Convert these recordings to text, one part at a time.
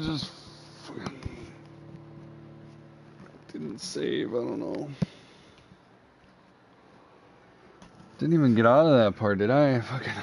was just didn't save. I don't know. Didn't even get out of that part, did I? Fucking.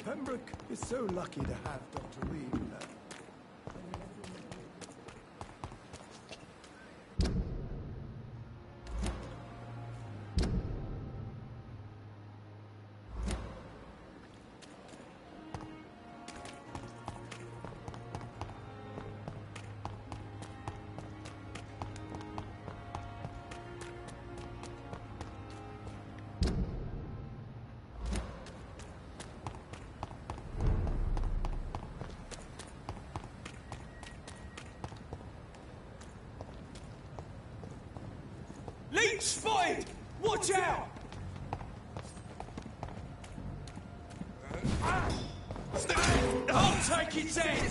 Pembroke is so lucky to have Dr. Reed with her. Leech spotted! Watch out! I'll take its head!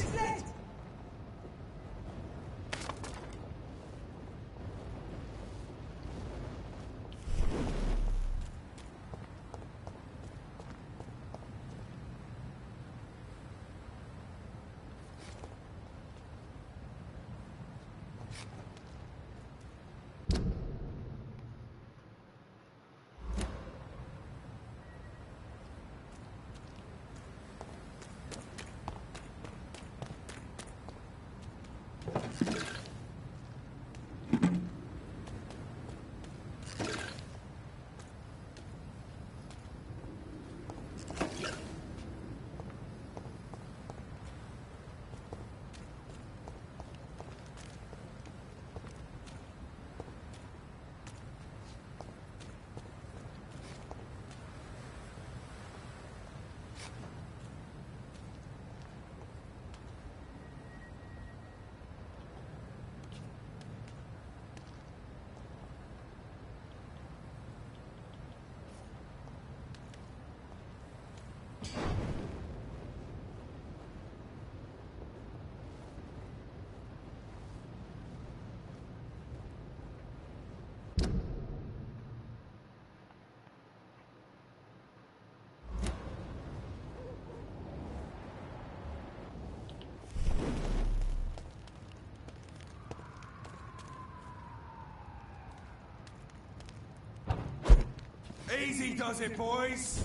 Easy does it, boys.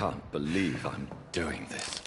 can't believe I'm doing this.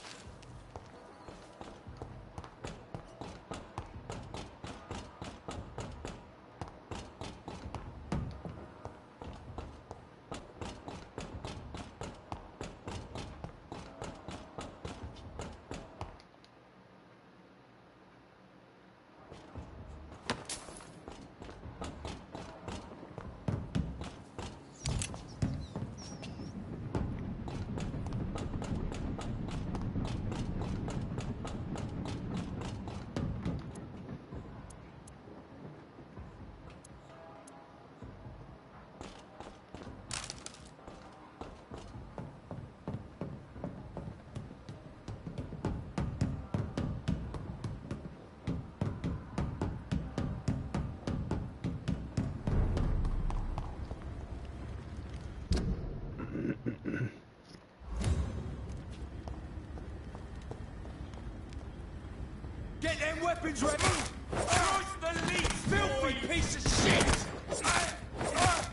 Get them weapons ready! Christ the lead, filthy piece of shit!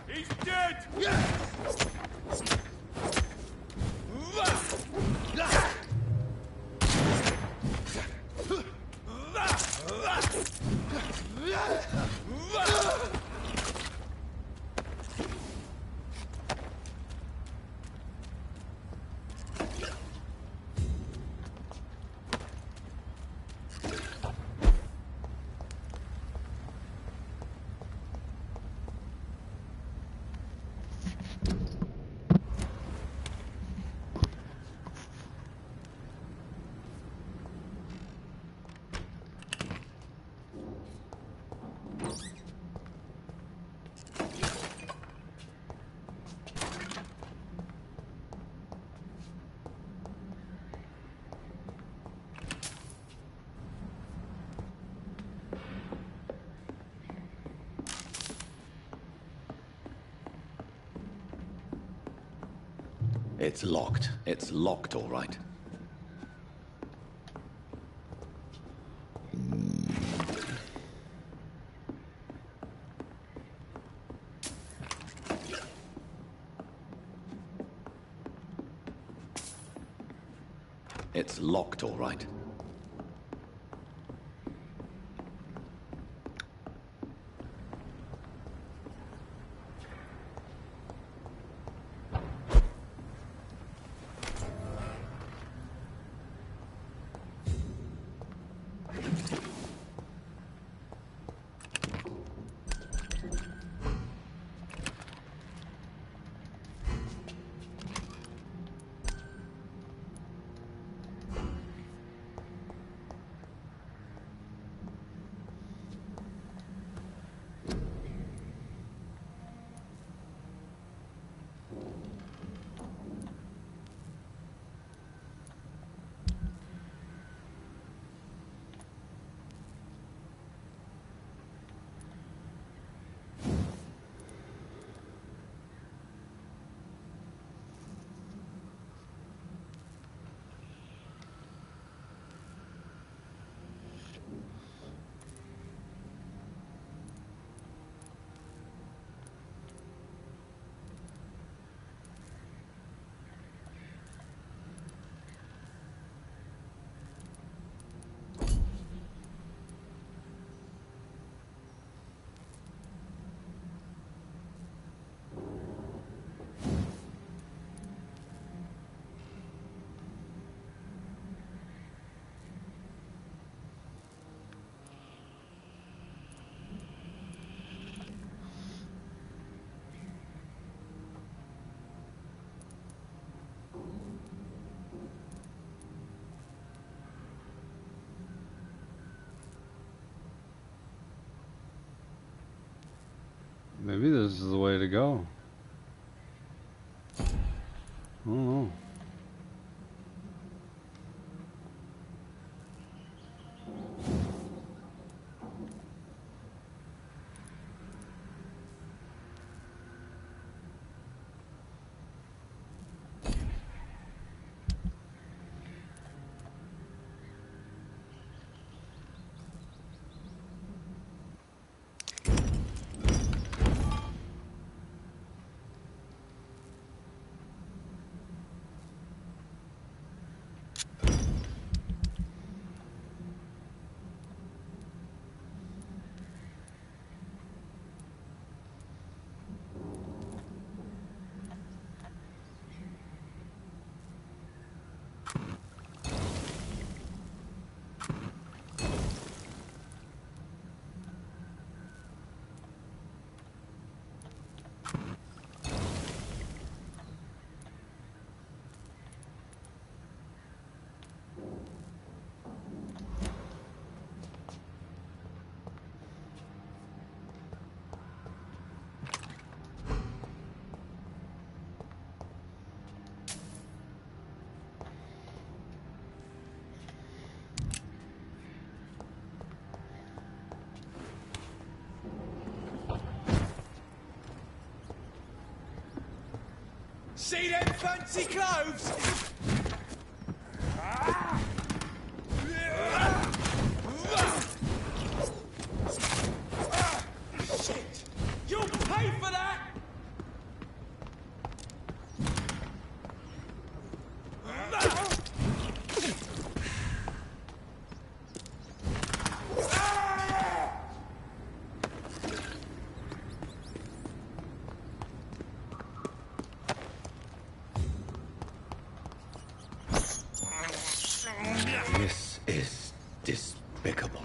He's dead! It's locked. It's locked, all right. It's locked, all right. Maybe this is the way to go. I don't know. See them fancy clothes? Shit! You'll pay for that! This is despicable.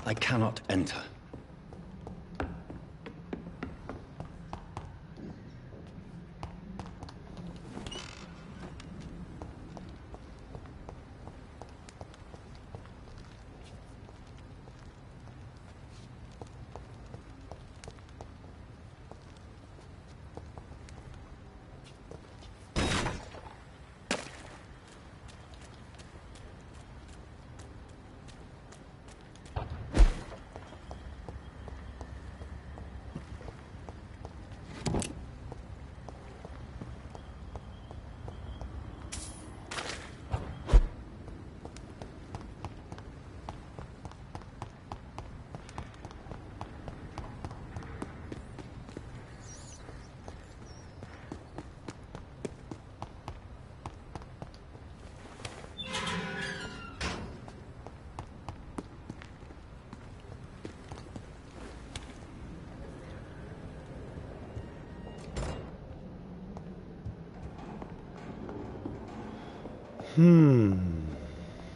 I cannot enter.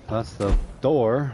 That's the door.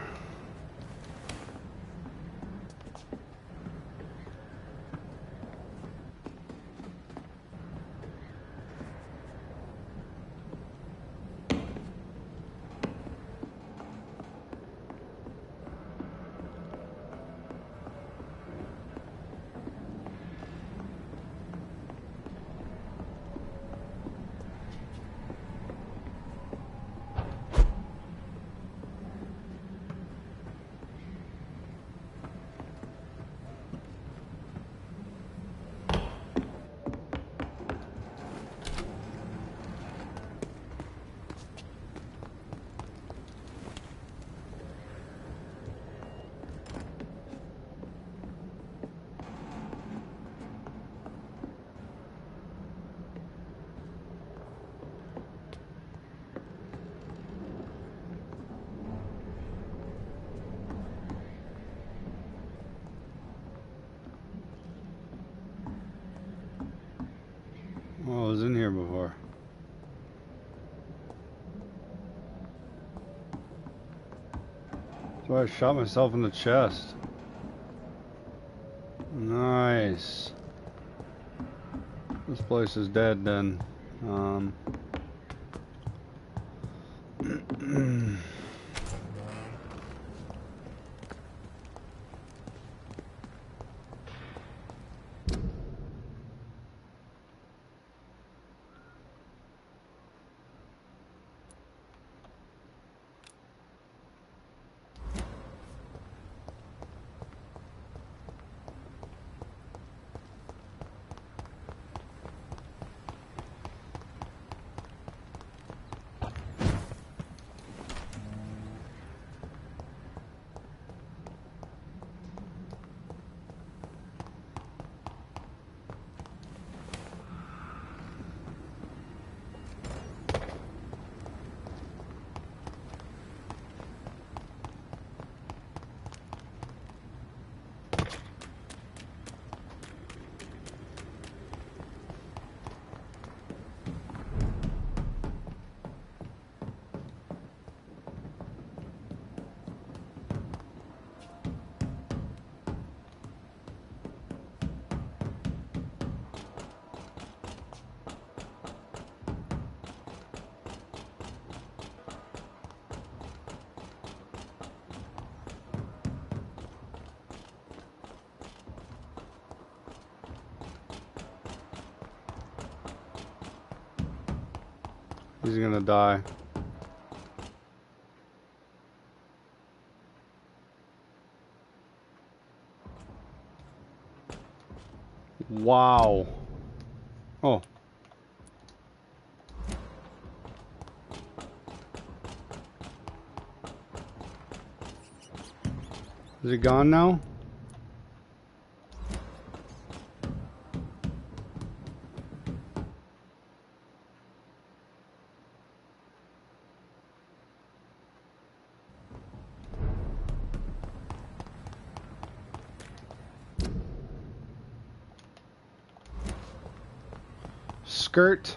Oh, I was in here before. That's why I shot myself in the chest. Nice. This place is dead then. He's gonna die. Wow. Oh. Is it gone now? Skirt.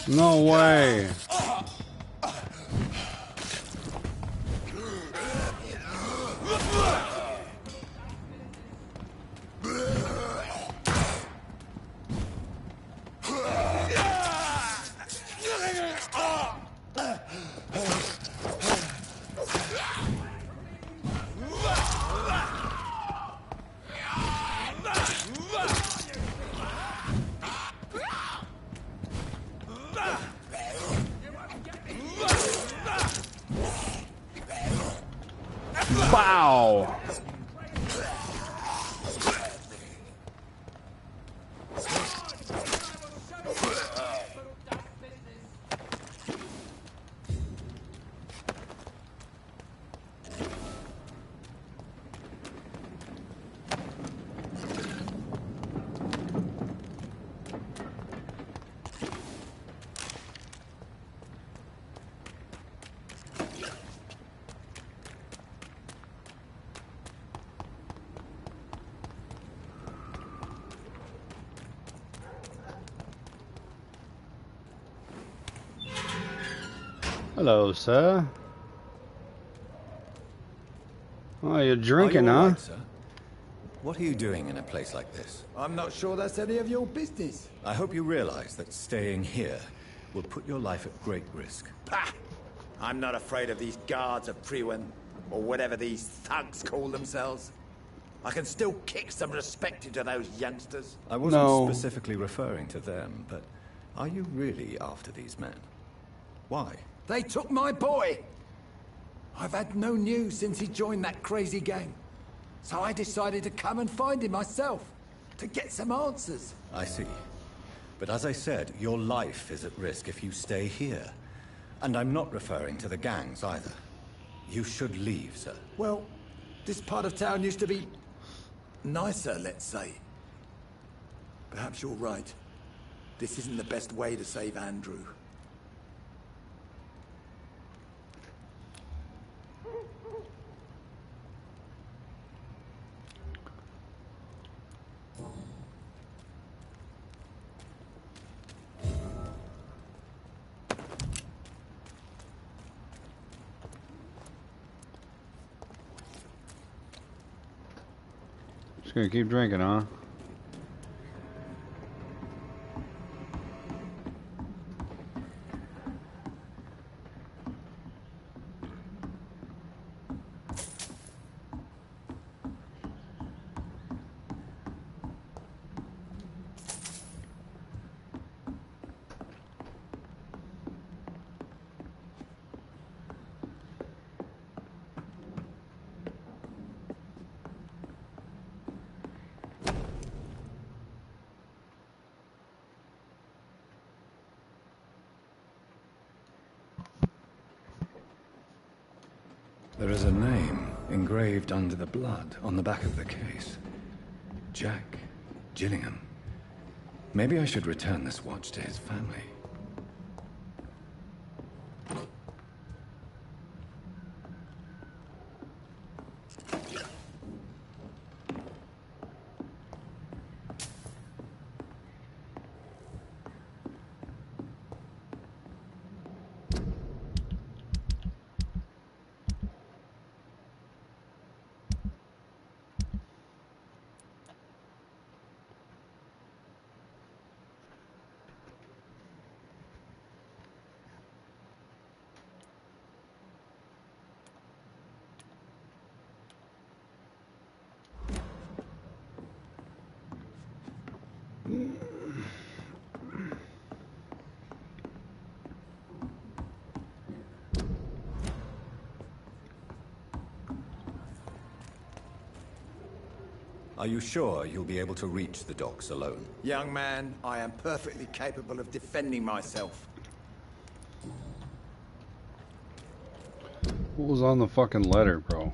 No way. Wow. Hello, sir. Oh, you're drinking, Are you all huh? right, sir? What are you doing in a place like this? I'm not sure that's any of your business. I hope you realize that staying here will put your life at great risk. Pah! I'm not afraid of these guards of Priwen, or whatever these thugs call themselves. I can still kick some respect into those youngsters. I wasn't No. specifically referring to them, but are you really after these men? Why? They took my boy! I've had no news since he joined that crazy gang. So I decided to come and find him myself, to get some answers. I see. But as I said, your life is at risk if you stay here. And I'm not referring to the gangs either. You should leave, sir. Well, this part of town used to be nicer, let's say. Perhaps you're right. This isn't the best way to save Andrew. Just gonna keep drinking, huh? There is a name engraved under the blood on the back of the case. Jack Gillingham. Maybe I should return this watch to his family. Are you sure you'll be able to reach the docks alone? Young man, I am perfectly capable of defending myself. What was on the fucking letter, bro?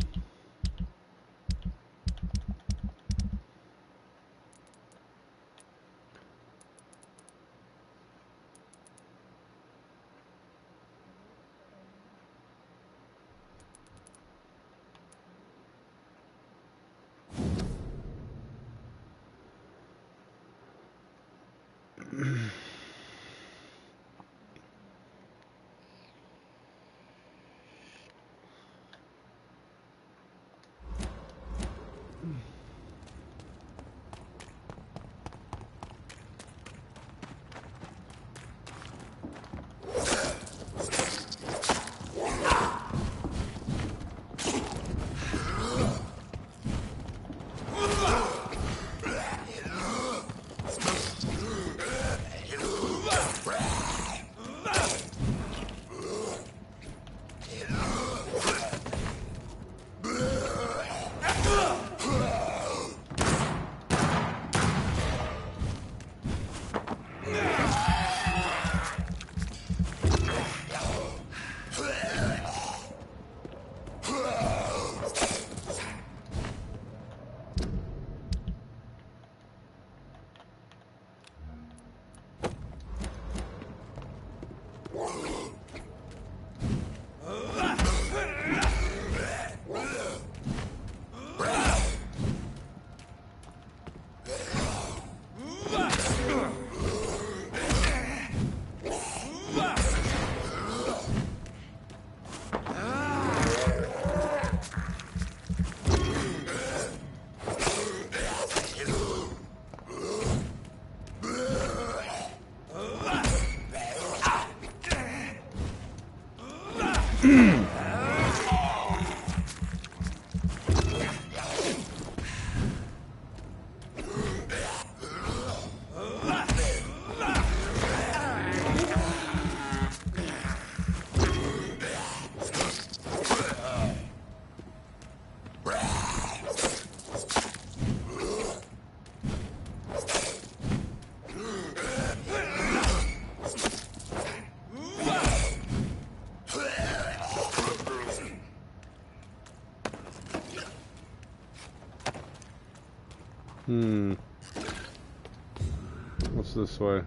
What's this way?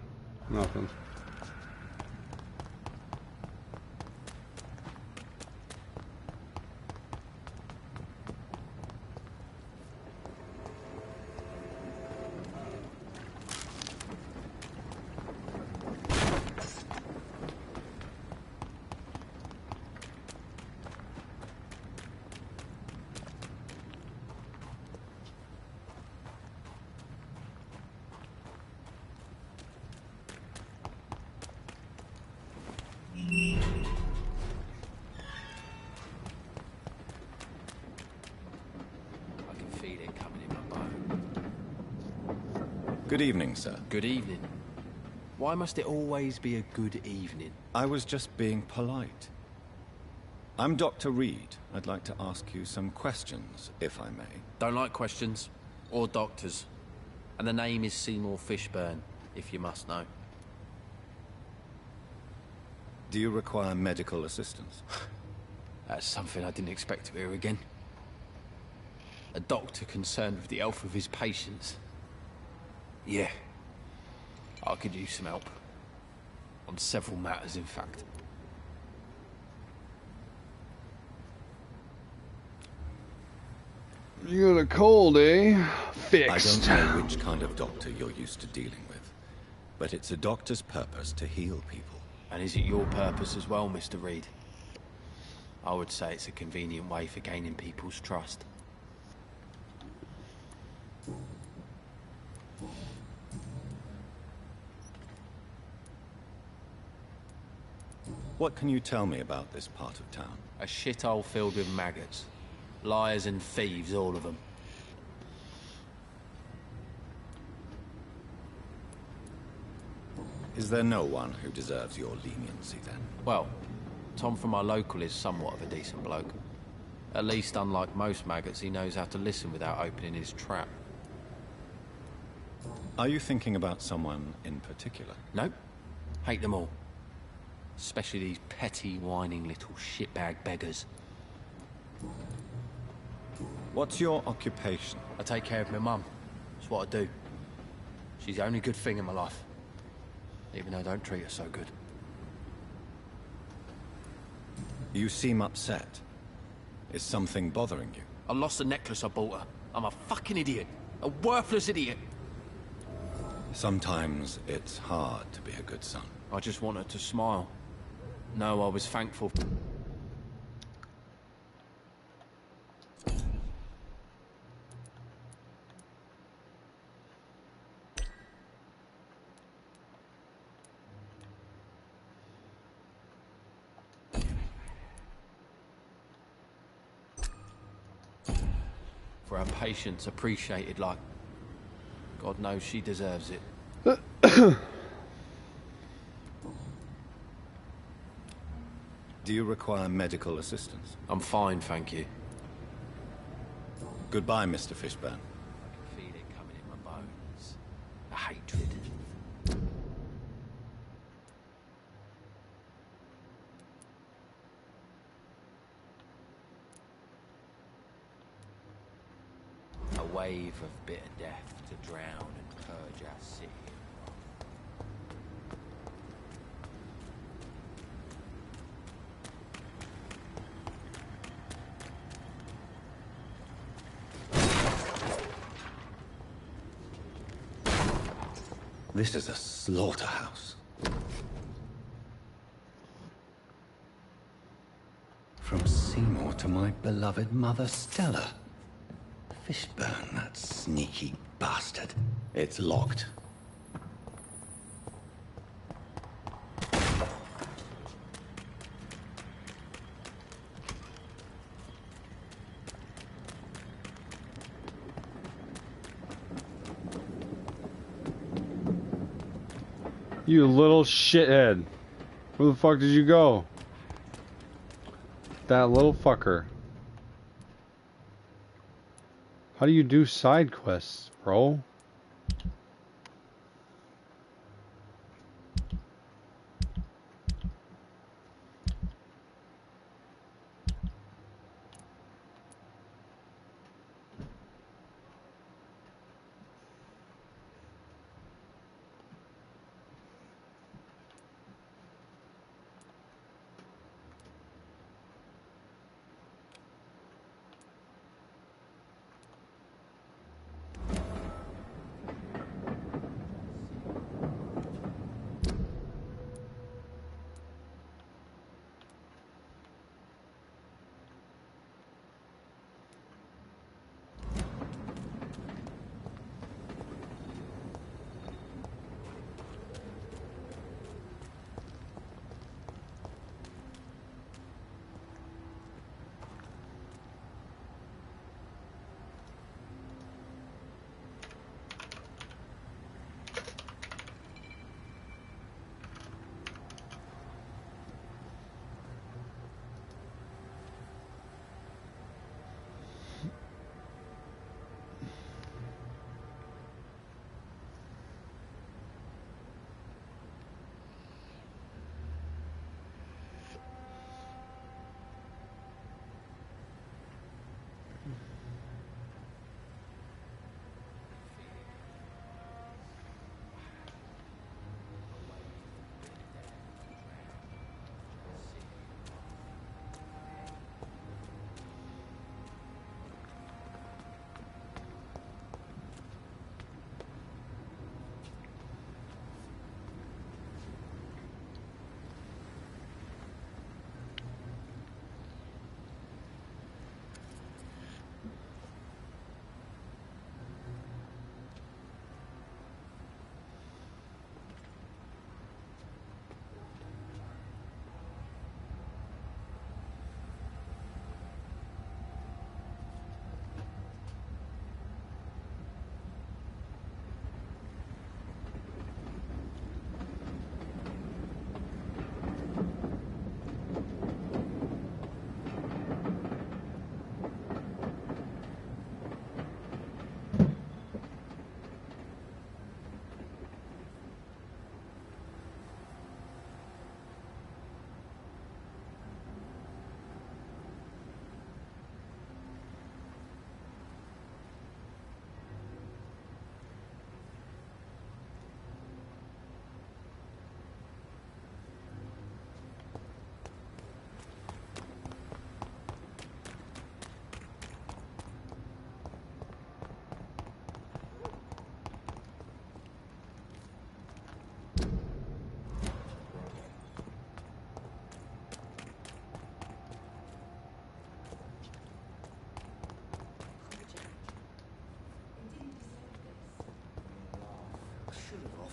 Nothing. Good evening, sir. Good evening. Why must it always be a good evening? I was just being polite. I'm Dr. Reed. I'd like to ask you some questions, if I may. Don't like questions. Or doctors. And the name is Seymour Fishburne, if you must know. Do you require medical assistance? That's something I didn't expect to hear again. A doctor concerned with the health of his patients. Yeah. I could use some help. On several matters, in fact. You got a cold, eh? Fixed. I don't know which kind of doctor you're used to dealing with, but it's a doctor's purpose to heal people. And is it your purpose as well, Mr. Reed? I would say it's a convenient way for gaining people's trust. What can you tell me about this part of town? A shithole filled with maggots. Liars and thieves, all of them. Is there no one who deserves your leniency, then? Well, Tom from our local is somewhat of a decent bloke. At least, unlike most maggots, he knows how to listen without opening his trap. Are you thinking about someone in particular? Nope. Hate them all. Especially these petty, whining little shitbag beggars. What's your occupation? I take care of my mum. That's what I do. She's the only good thing in my life. Even though I don't treat her so good. You seem upset. Is something bothering you? I lost the necklace I bought her. I'm a fucking idiot. A worthless idiot. Sometimes it's hard to be a good son. I just want her to smile. No, I was thankful. For her patience appreciated like... God knows she deserves it. Do you require medical assistance? I'm fine, thank you. Goodbye, Mr. Fishburne. I can feel it coming in my bones. The hatred. A wave of bitter death to drown and purge our city. This is a slaughterhouse. From Seymour to my beloved mother, Stella. Fishburne, that sneaky bastard. It's locked. You little shithead. Where the fuck did you go? That little fucker. How do you do side quests, bro?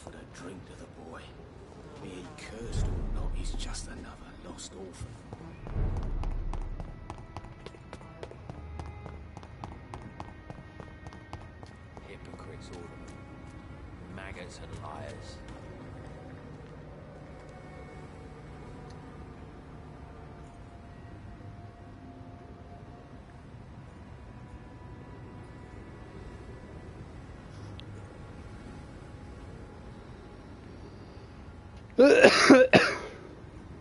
offered a drink to the boy. Be he cursed or not, he's just another lost orphan. Hypocrites, all of them. Maggots and liars.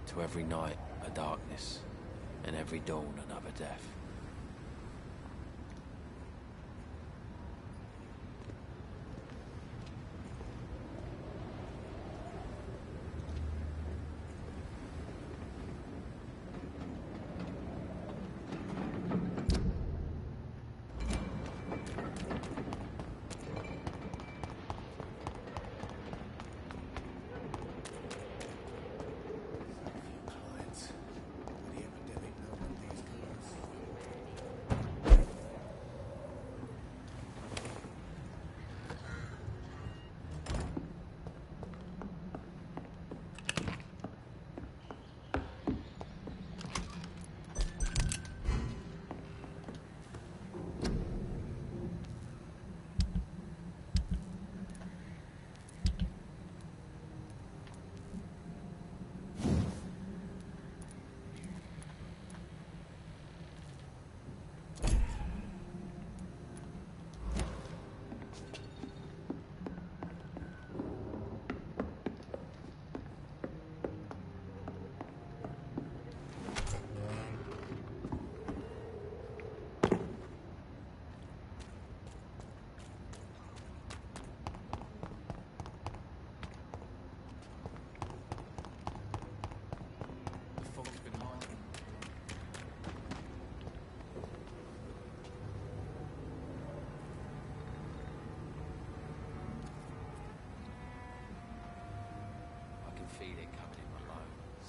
To every night a darkness, and every dawn another death. Feel it coming in my bones.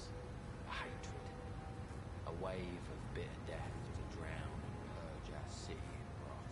A hatred. A wave of bitter death to drown and purge our city in wrath.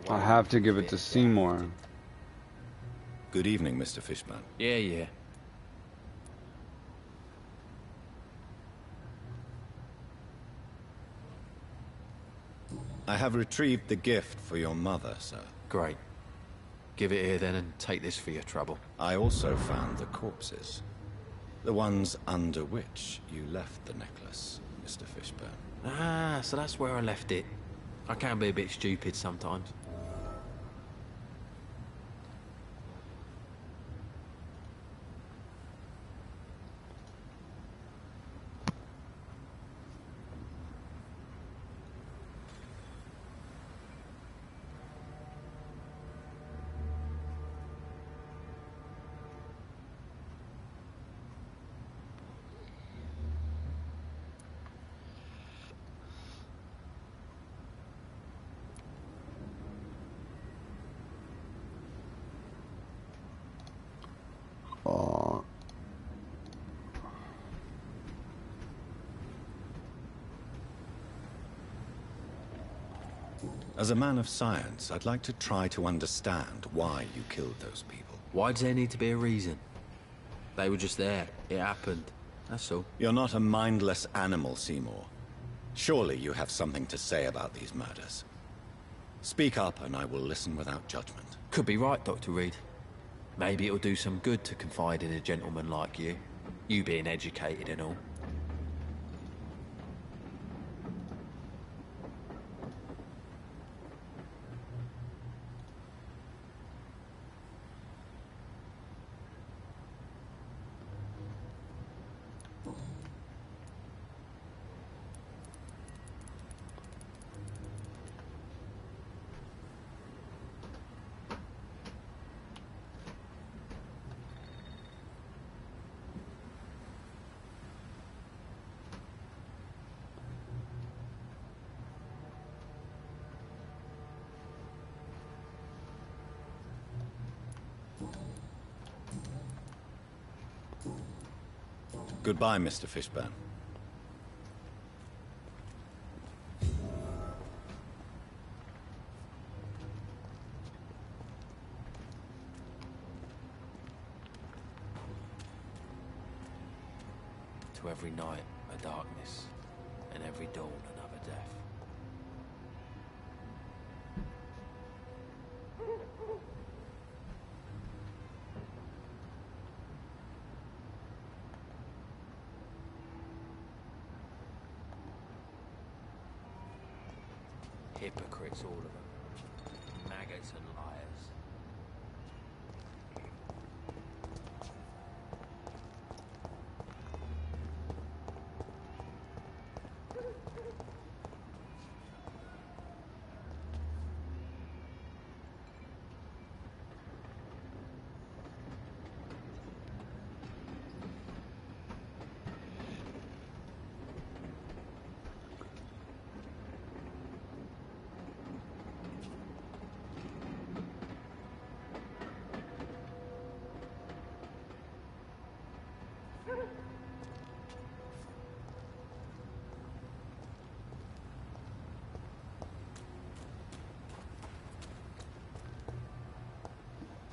I have to give it to Seymour. Good evening, Mr. Fishburne. Yeah. I have retrieved the gift for your mother, sir. Great. Give it here then and take this for your trouble. I also found the corpses. The ones under which you left the necklace, Mr. Fishburne. Ah, so that's where I left it. I can be a bit stupid sometimes. As a man of science, I'd like to try to understand why you killed those people. Why does there need to be a reason? They were just there. It happened. That's all. You're not a mindless animal, Seymour. Surely you have something to say about these murders. Speak up and I will listen without judgment. Could be right, Dr. Reed. Maybe it'll do some good to confide in a gentleman like you. You being educated and all. Goodbye, Mr. Fishburne. To every night a darkness, and every dawn another death. Hypocrites, all of them. Maggots and liars.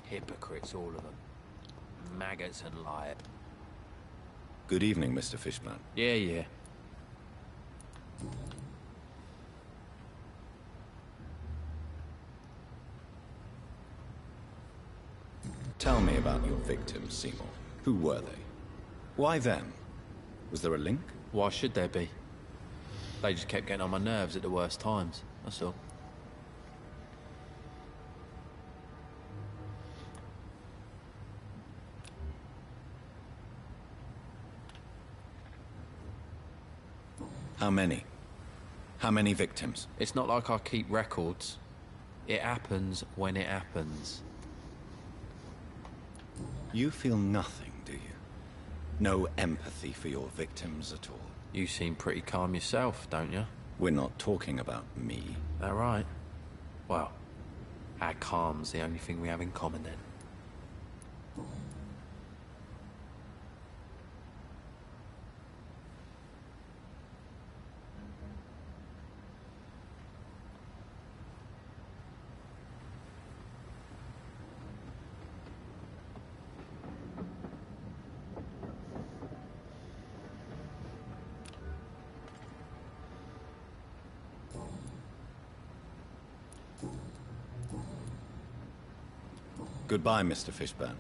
Hypocrites, all of them. Maggots and liars. Good evening, Mr. Fishburne. Yeah. Tell me about your victims, Seymour. Who were they? Why them? Was there a link? Why should there be? They just kept getting on my nerves at the worst times, that's all. How many? How many victims? It's not like I keep records. It happens when it happens. You feel nothing, do you? No empathy for your victims at all? You seem pretty calm yourself, don't you? We're not talking about me. That right? Well, our calm's the only thing we have in common then. Goodbye, Mr. Fishburne.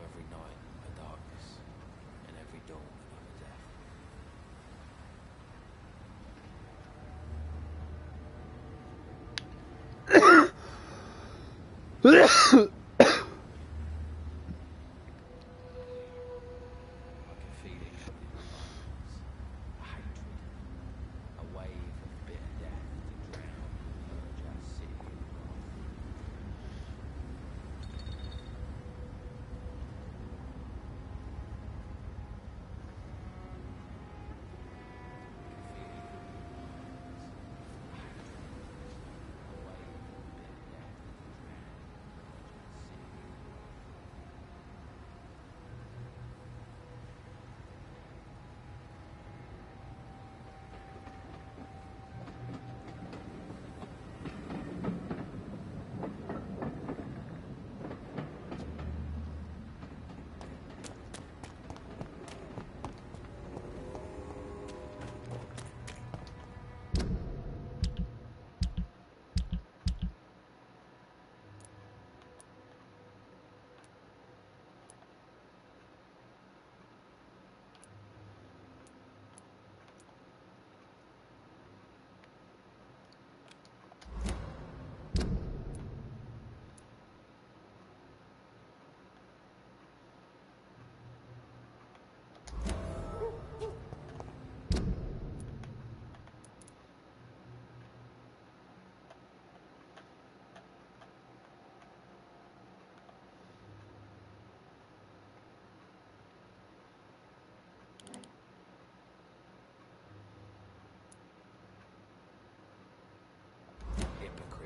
Every night a darkness, and every dawn another death. Like a feeling of violence, a hatred, a wave of bitter death to drown and purge our city in wrath.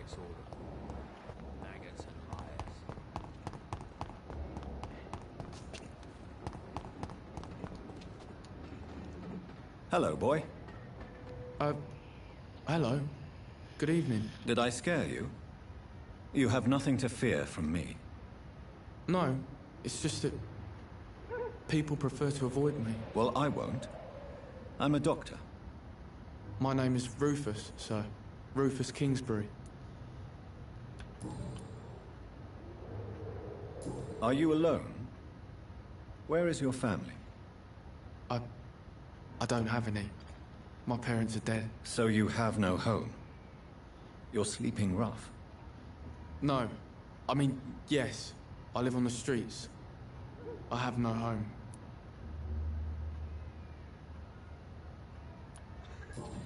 its order. Maggots and liars. Hello, boy. Hello. Good evening. Did I scare you? You have nothing to fear from me. No, it's just that people prefer to avoid me. Well, I won't. I'm a doctor. My name is Rufus, sir. Rufus Kingsbury. Are you alone? Where is your family? I don't have any. My parents are dead. So you have no home? You're sleeping rough. No. I mean, yes. I live on the streets. I have no home.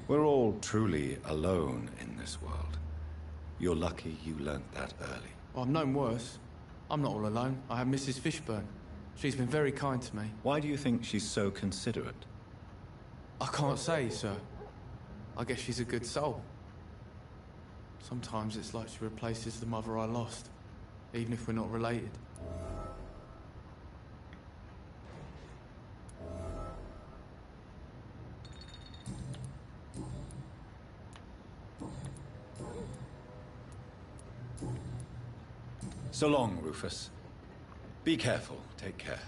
We're all truly alone in this world. You're lucky you learnt that early. Well, I've known worse. I'm not all alone. I have Mrs. Fishburne. She's been very kind to me. Why do you think she's so considerate? I can't say, sir. I guess she's a good soul. Sometimes it's like she replaces the mother I lost, even if we're not related. So long, Rufus. Be careful. Take care.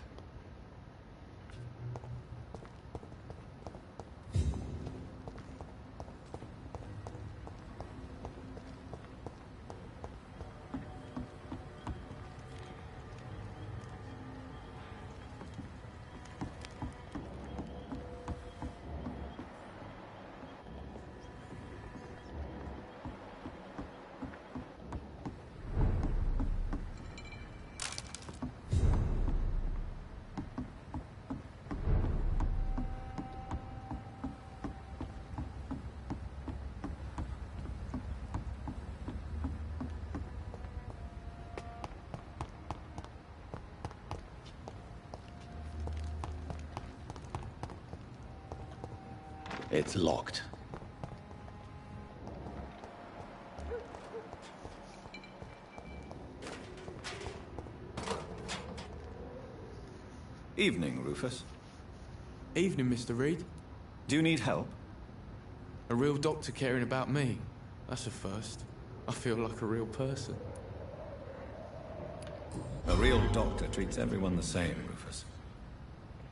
It's locked. Evening, Rufus. Evening, Mr. Reed. Do you need help? A real doctor caring about me. That's a first. I feel like a real person. A real doctor treats everyone the same, Rufus.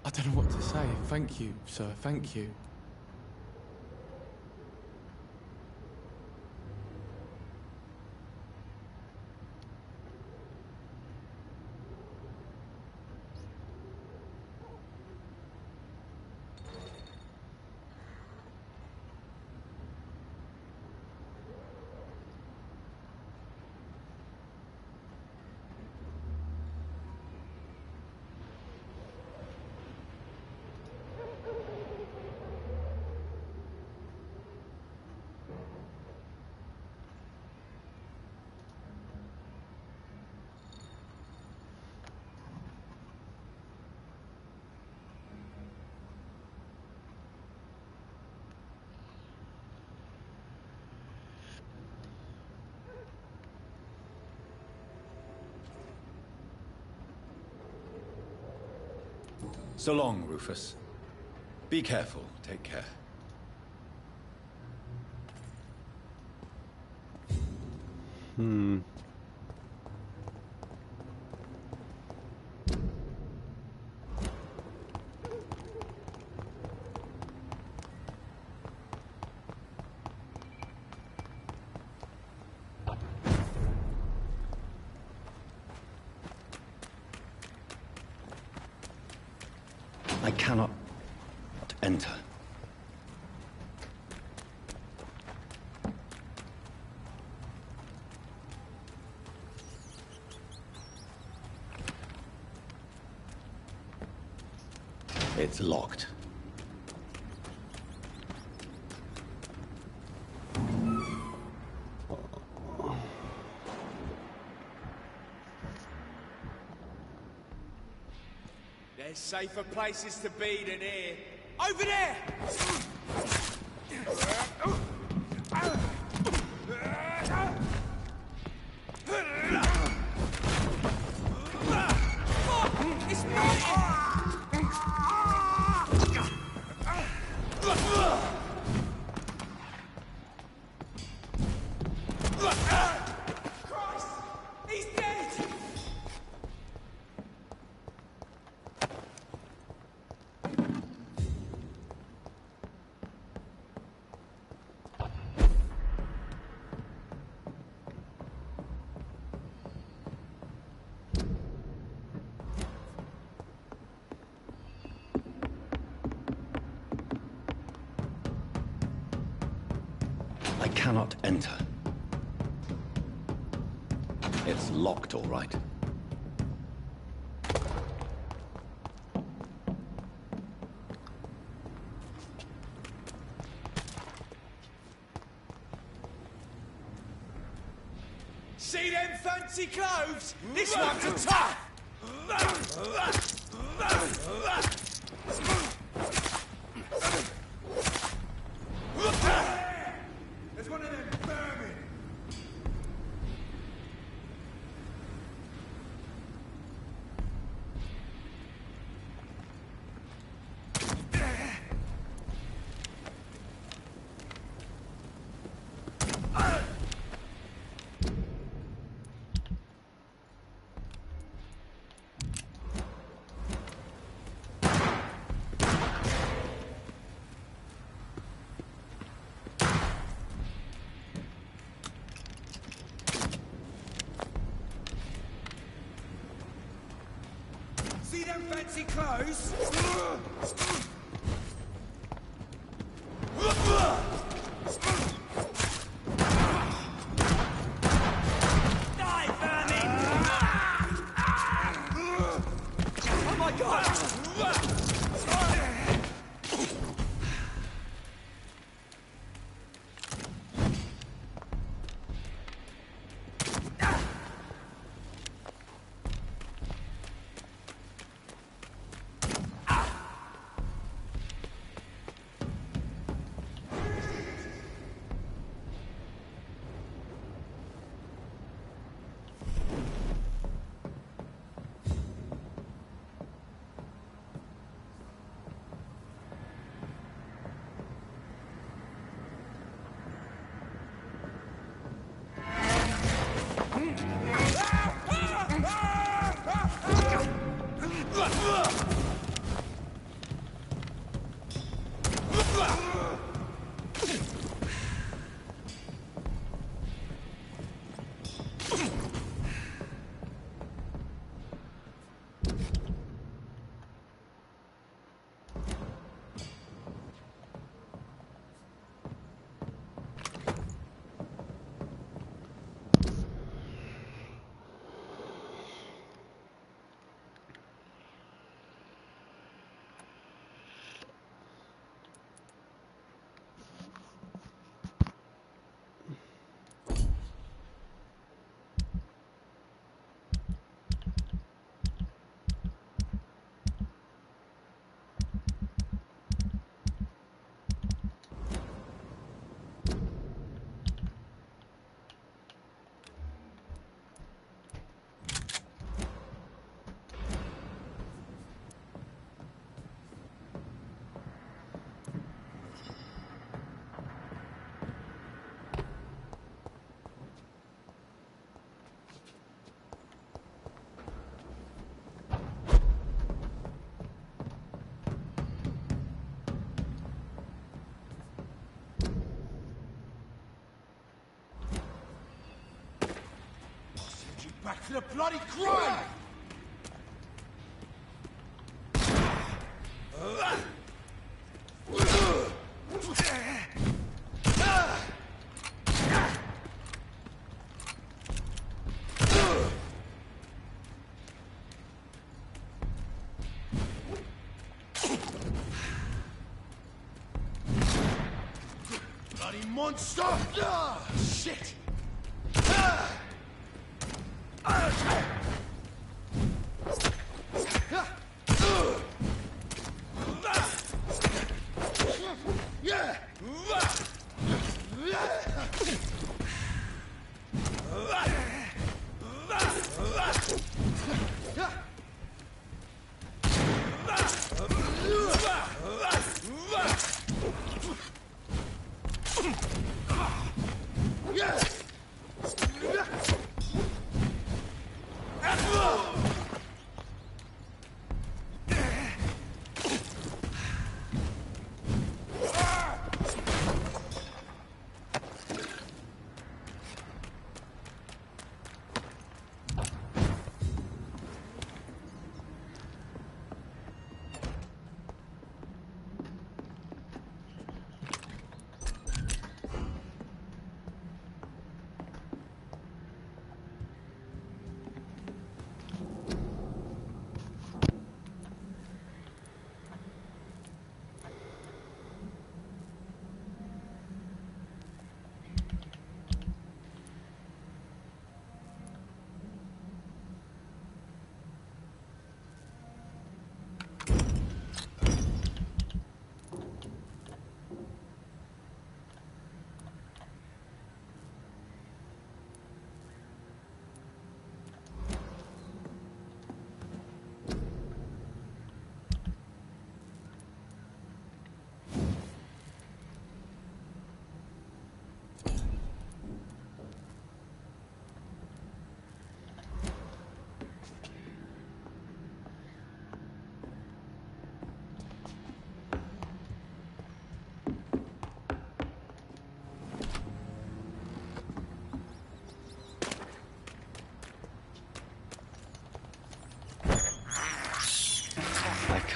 I don't know what to say. Thank you, sir. Thank you. So long, Rufus. Be careful. Take care. I cannot enter. It's locked. There's safer places to be than here. Over there! He's dead! I cannot enter. It's locked, all right. See them fancy clothes? This one's a tough! There's one of them vermin! See them fancy clothes? Die, vermin! Oh my god! Back to the bloody grind! Bloody monster! Shit!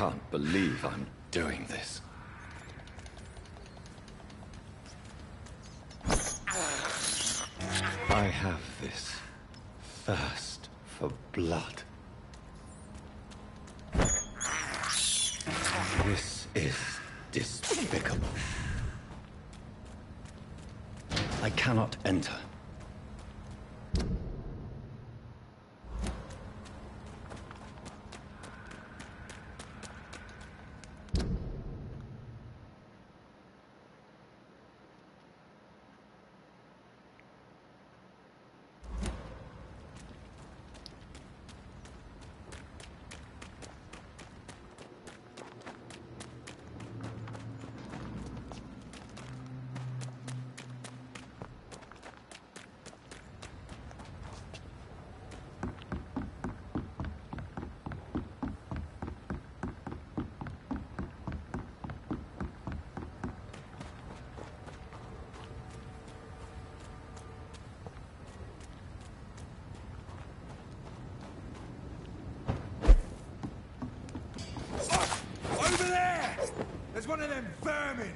can't believe I'm doing this. I have this thirst for blood. This is despicable. I cannot enter. Over there! There's one of them vermin!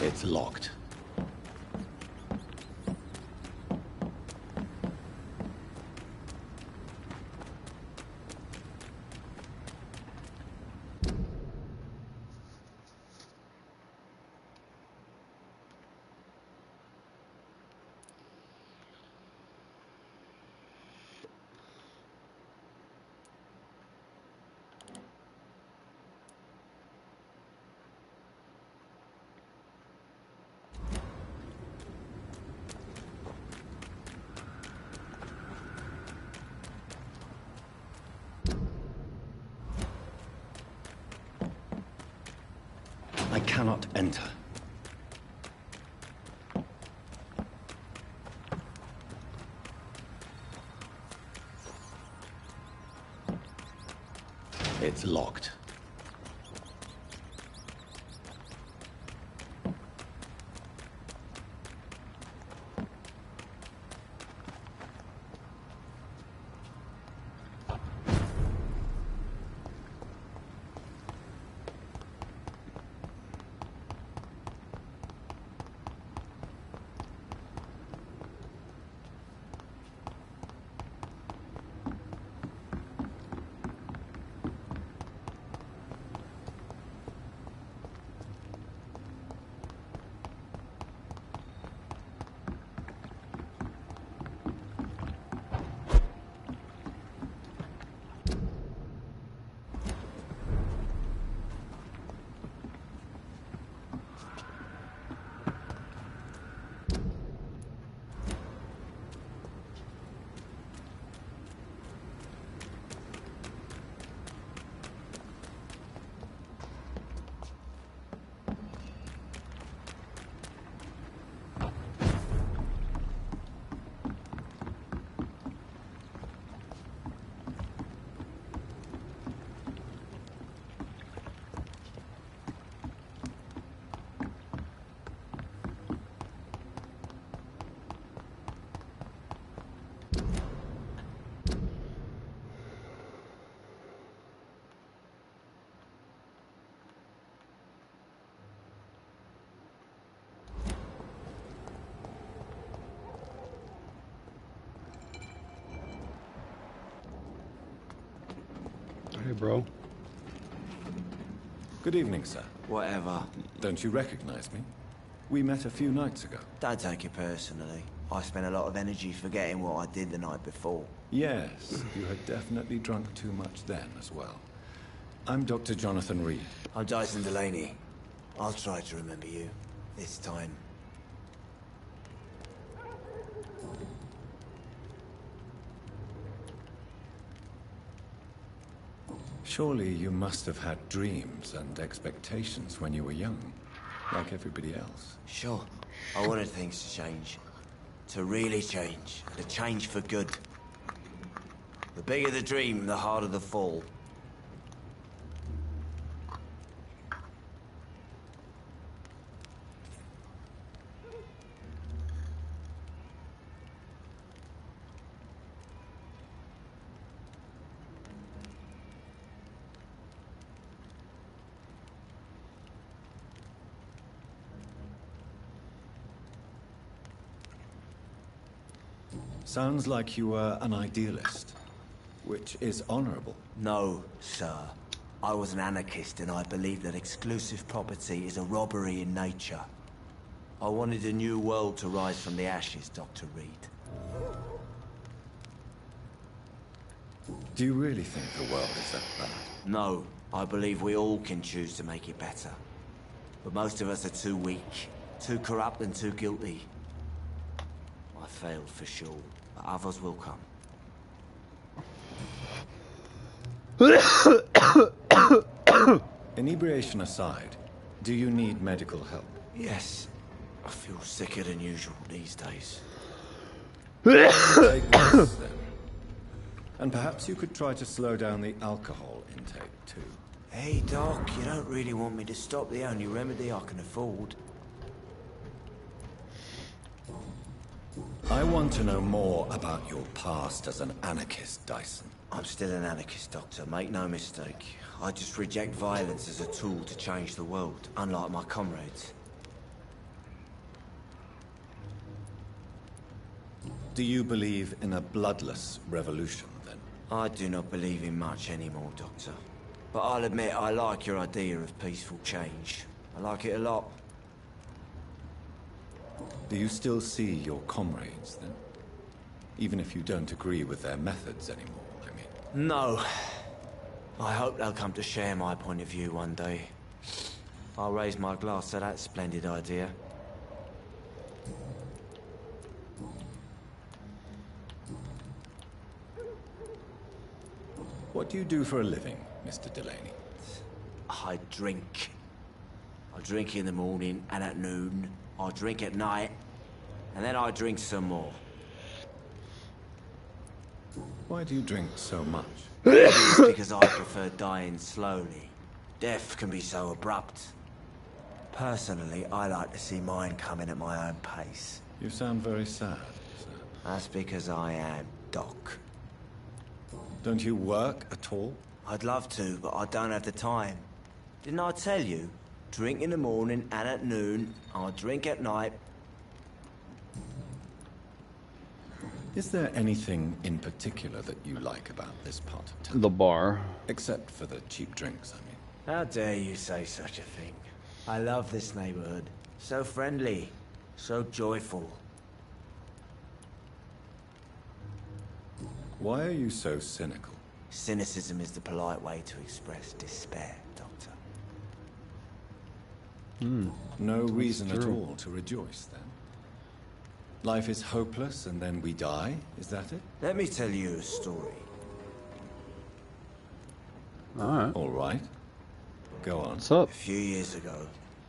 It's locked. I cannot enter. It's locked. Hey, bro. Good evening, sir. Whatever. Don't you recognize me? We met a few nights ago. Don't take it personally. I spent a lot of energy forgetting what I did the night before. Yes, you had definitely drunk too much then as well. I'm Dr. Jonathan Reed. I'm Dyson Delaney. I'll try to remember you. This time. Surely you must have had dreams and expectations when you were young, like everybody else. Sure. I wanted things to change. To really change. To change for good. The bigger the dream, the harder the fall. Sounds like you were an idealist, which is honorable. No, sir. I was an anarchist and I believed that exclusive property is a robbery in nature. I wanted a new world to rise from the ashes, Dr. Reed. Do you really think the world is that bad? No, I believe we all can choose to make it better. But most of us are too weak, too corrupt and too guilty. I failed for sure, but others will come. Inebriation aside, do you need medical help? Yes, I feel sicker than usual these days. Take this, then. And perhaps you could try to slow down the alcohol intake, too. Hey, Doc, you don't really want me to stop the only remedy I can afford. I want to know more about your past as an anarchist, Dyson. I'm still an anarchist, Doctor, make no mistake. I just reject violence as a tool to change the world, unlike my comrades. Do you believe in a bloodless revolution, then? I do not believe in much anymore, Doctor. But I'll admit I like your idea of peaceful change. I like it a lot. Do you still see your comrades, then? Even if you don't agree with their methods anymore, I mean. No. I hope they'll come to share my point of view one day. I'll raise my glass to that splendid idea. What do you do for a living, Mr. Delaney? I drink. I drink in the morning and at noon. I drink at night. And then I drink some more. Why do you drink so much? It's because I prefer dying slowly. Death can be so abrupt. Personally, I like to see mine coming at my own pace. You sound very sad, sir. That's because I am Doc. Don't you work at all? I'd love to, but I don't have the time. Didn't I tell you? Drink in the morning and at noon. I drink at night. Is there anything in particular that you like about this part of town? The bar. Except for the cheap drinks, I mean. How dare you say such a thing? I love this neighborhood. So friendly. So joyful. Why are you so cynical? Cynicism is the polite way to express despair, Doctor. No reason at all to rejoice, then? Life is hopeless and then we die, is that it? Let me tell you a story. Alright. All right. Go on. What's up? A few years ago,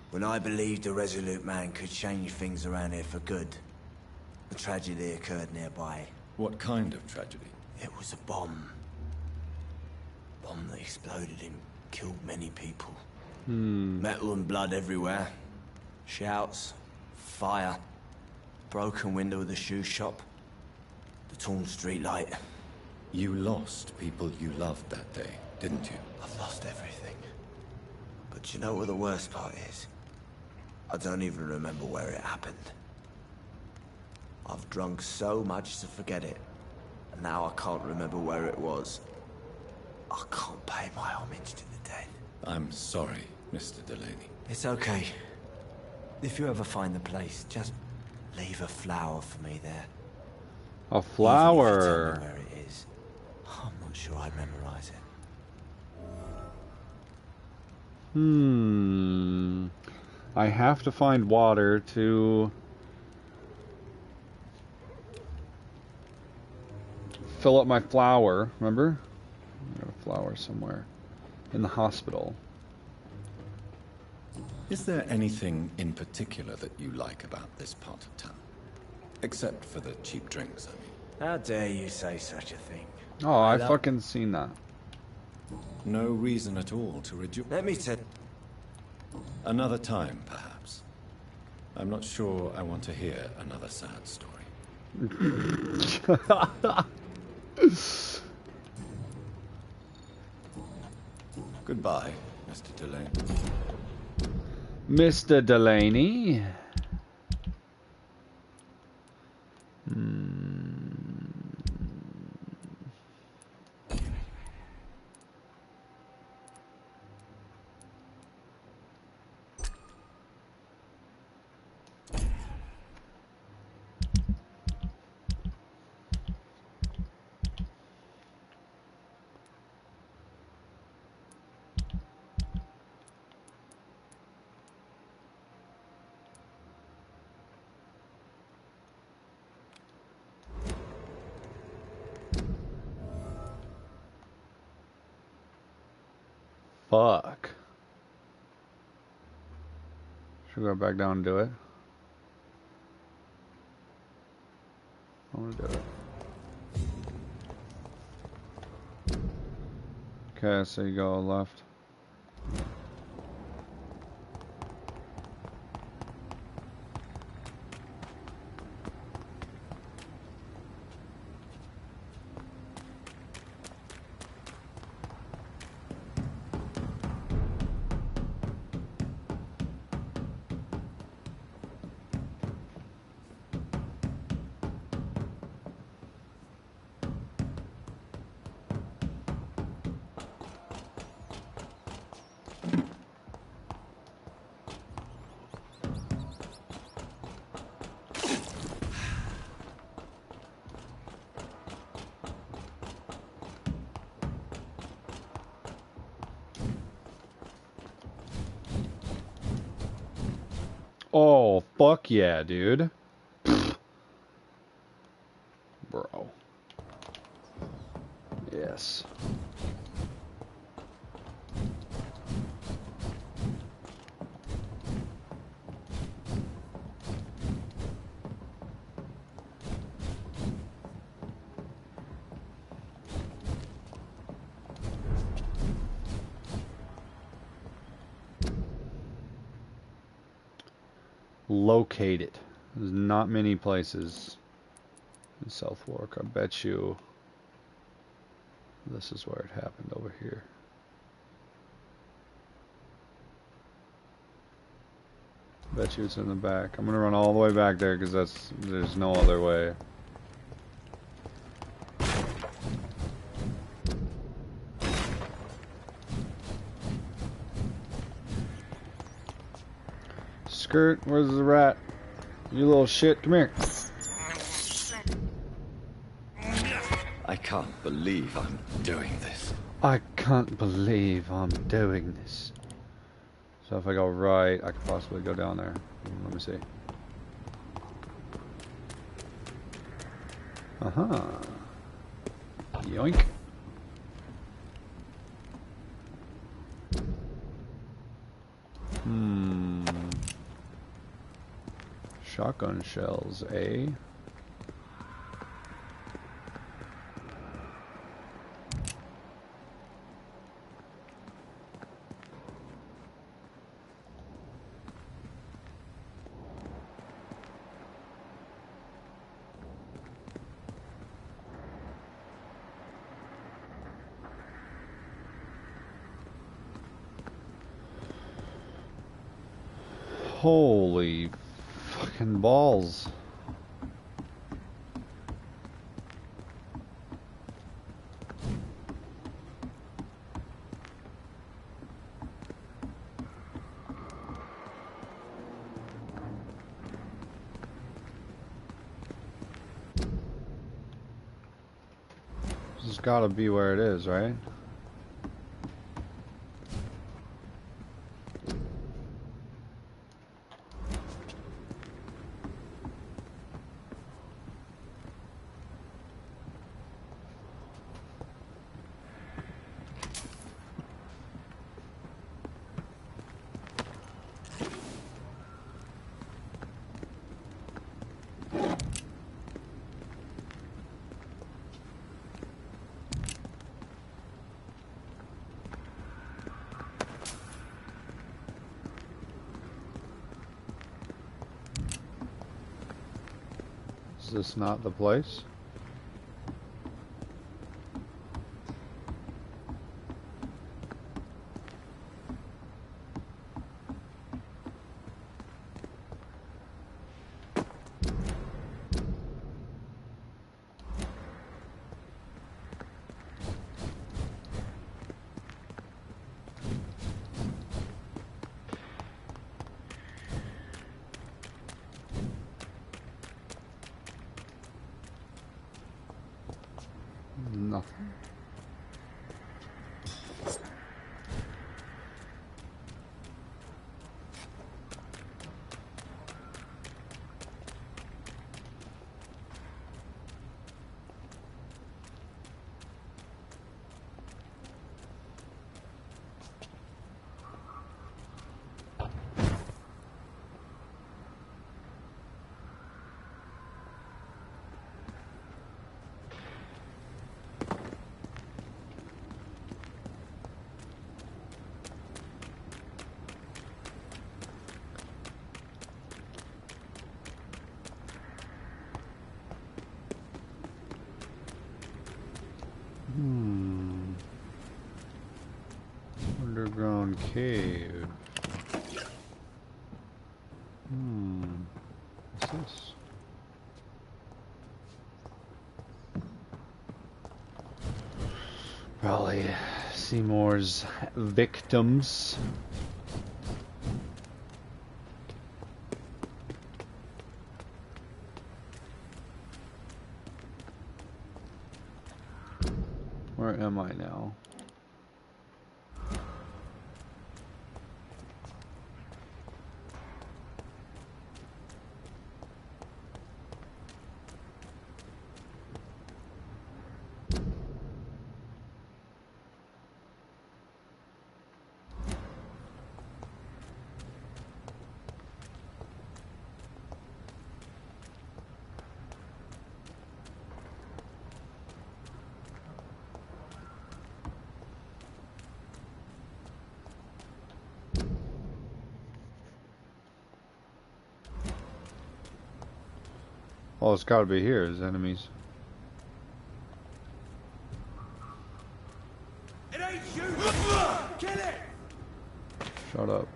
when I believed a resolute man could change things around here for good, a tragedy occurred nearby. What kind of tragedy? It was a bomb. Bomb that exploded and killed many people. Metal and blood everywhere. Shouts, fire, broken window of the shoe shop, the torn street light. You lost people you loved that day, didn't you? I've lost everything. But you know what the worst part is? I don't even remember where it happened. I've drunk so much to forget it. And now I can't remember where it was. I can't pay my homage to the dead. I'm sorry, Mr. Delaney. It's okay. If you ever find the place, just leave a flower for me there. A Even if you flower. tell me where it is, I'm not sure I'd memorize it. I have to find water to fill up my flower. Remember? I got a flower somewhere in the hospital. Is there anything in particular that you like about this part of town? Except for the cheap drinks, I mean. How dare you say such a thing? Oh, I fucking seen that. No reason at all to rejoice. Let me tell... Another time, perhaps. I'm not sure I want to hear another sad story. Goodbye, Mr. Delaney. Mr. Delaney. Fuck. Should we go back down and do it? I want to do it. Okay, so you go left. Oh, fuck yeah, dude. Bro. Yes. Locate it. There's not many places in Southwark. I bet you this is where it happened over here. Bet you it's in the back. I'm gonna run all the way back there because there's no other way. Skirt, where's the rat? You little shit, come here. I can't believe I'm doing this. I can't believe I'm doing this. So if I go right, I could possibly go down there. Let me see. Uh-huh. Yoink. Shotgun shells, eh? Holy fucking balls. This has gotta be where it is, right? Is this not the place? Nothing. Underground cave. What's this? Probably Seymour's victims. Where am I now? Oh, it's gotta be here, his enemies. It ain't you! Kill it! Shut up.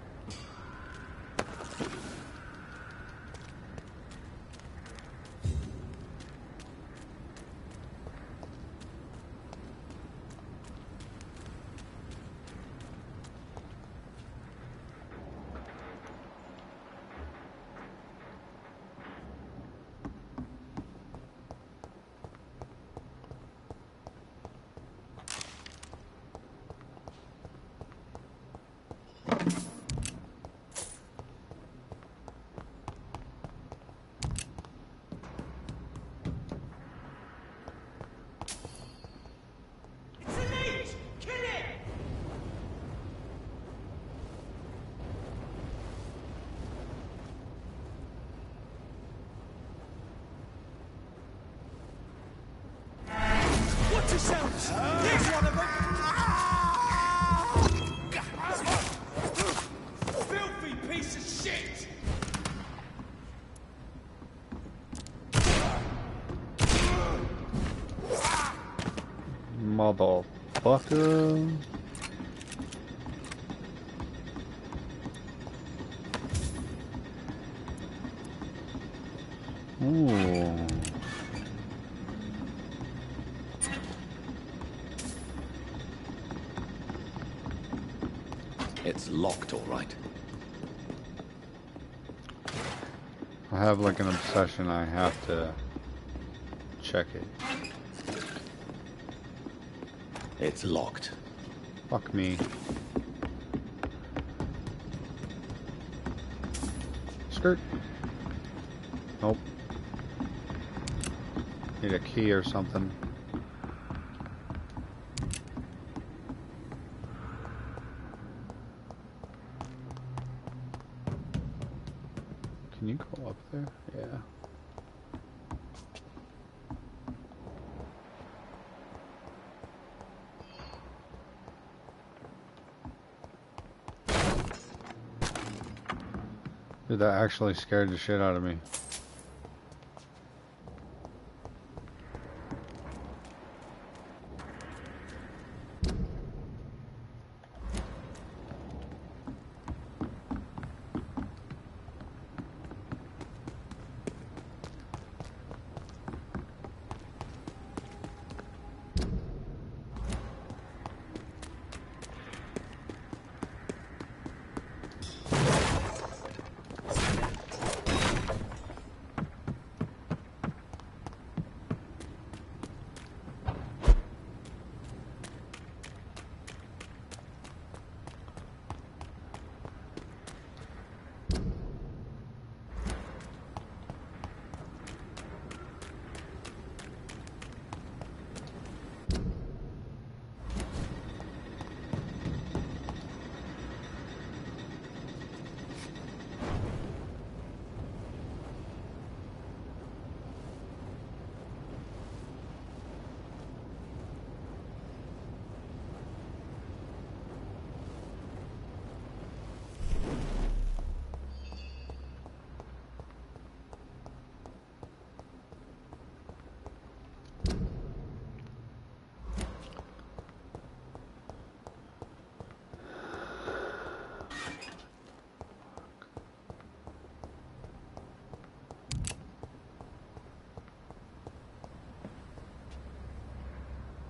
It's a leech! Kill it! Watch yourselves! Here's one of them! Filthy piece of shit! Motherfucker. Ooh. It's locked, all right. I have like an obsession, I have to check it. It's locked. Fuck me. Skirt. Nope. Need a key or something. Can you go up there? Yeah. Dude, that actually scared the shit out of me.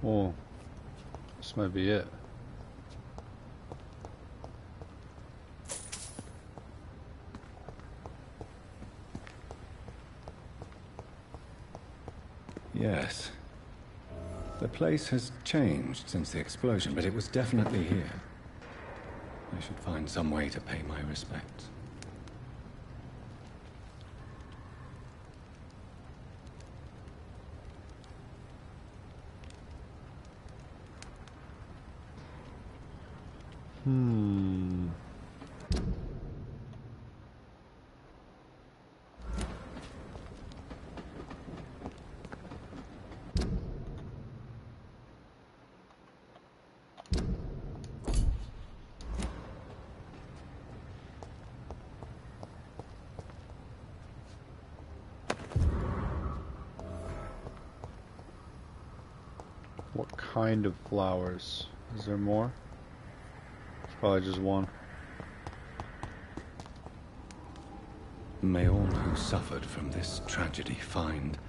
Oh, this might be it. Yes. The place has changed since the explosion, but it was definitely here. I should find some way to pay my respects. What kind of flowers? Is there more? It's probably just one. May all who suffered from this tragedy find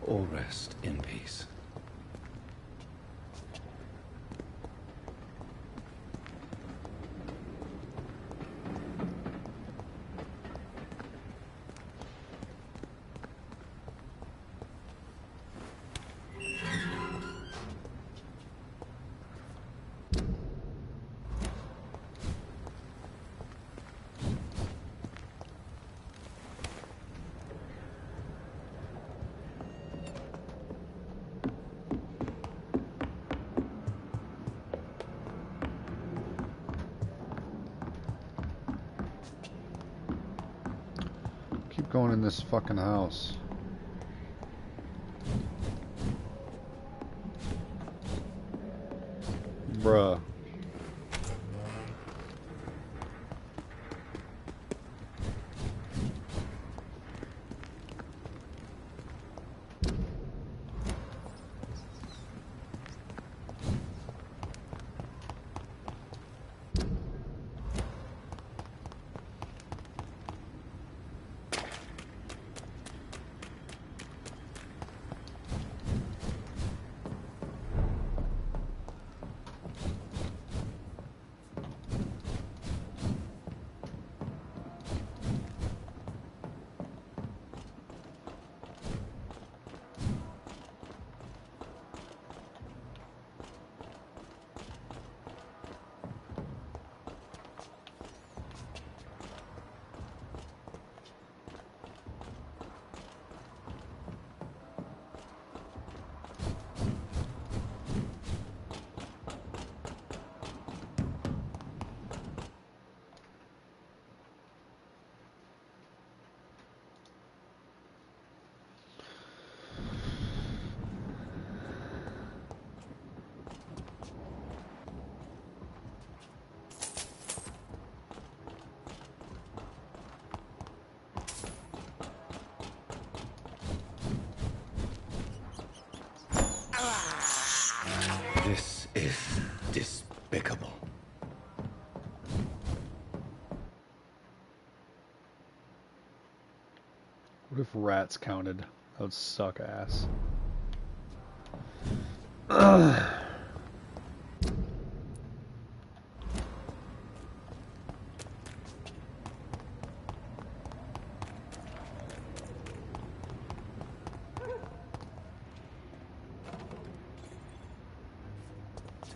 or rest in peace. Keep going in this fucking house. Bruh. This is despicable. What if rats counted? That would suck ass.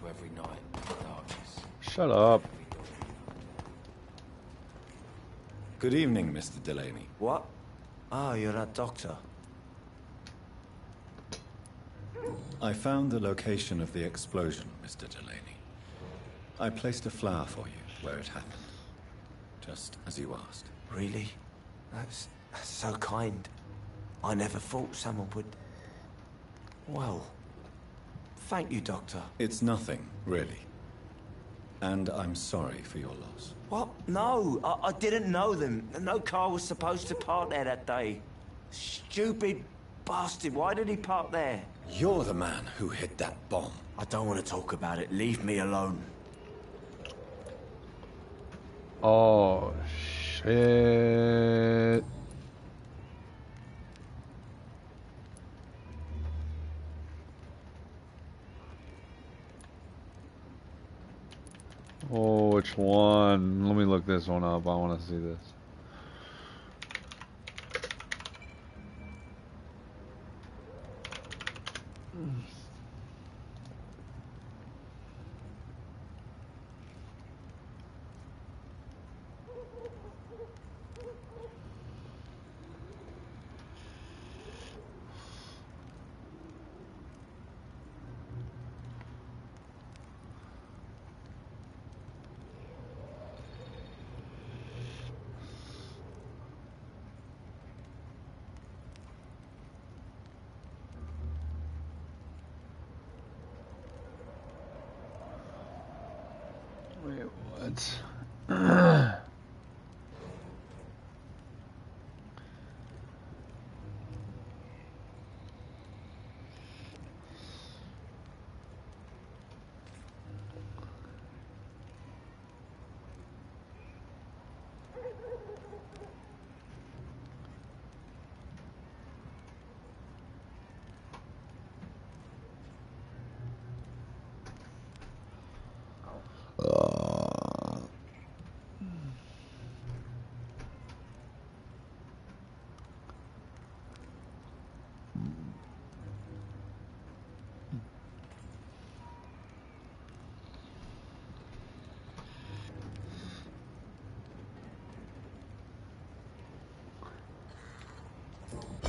Every night, darkness. Shut up. Good evening, Mr. Delaney. What? Ah, you're that doctor. I found the location of the explosion, Mr. Delaney. I placed a flower for you where it happened. Just as you asked. Really? That's so kind. I never thought someone would... Well... Thank you, Doctor. It's nothing, really. And I'm sorry for your loss. What? No, I didn't know them. No car was supposed to park there that day. Stupid bastard, why did he park there? You're the man who hid that bomb. I don't want to talk about it. Leave me alone. Oh, shit. Oh, which one? Let me look this one up. I want to see this. Wait, what?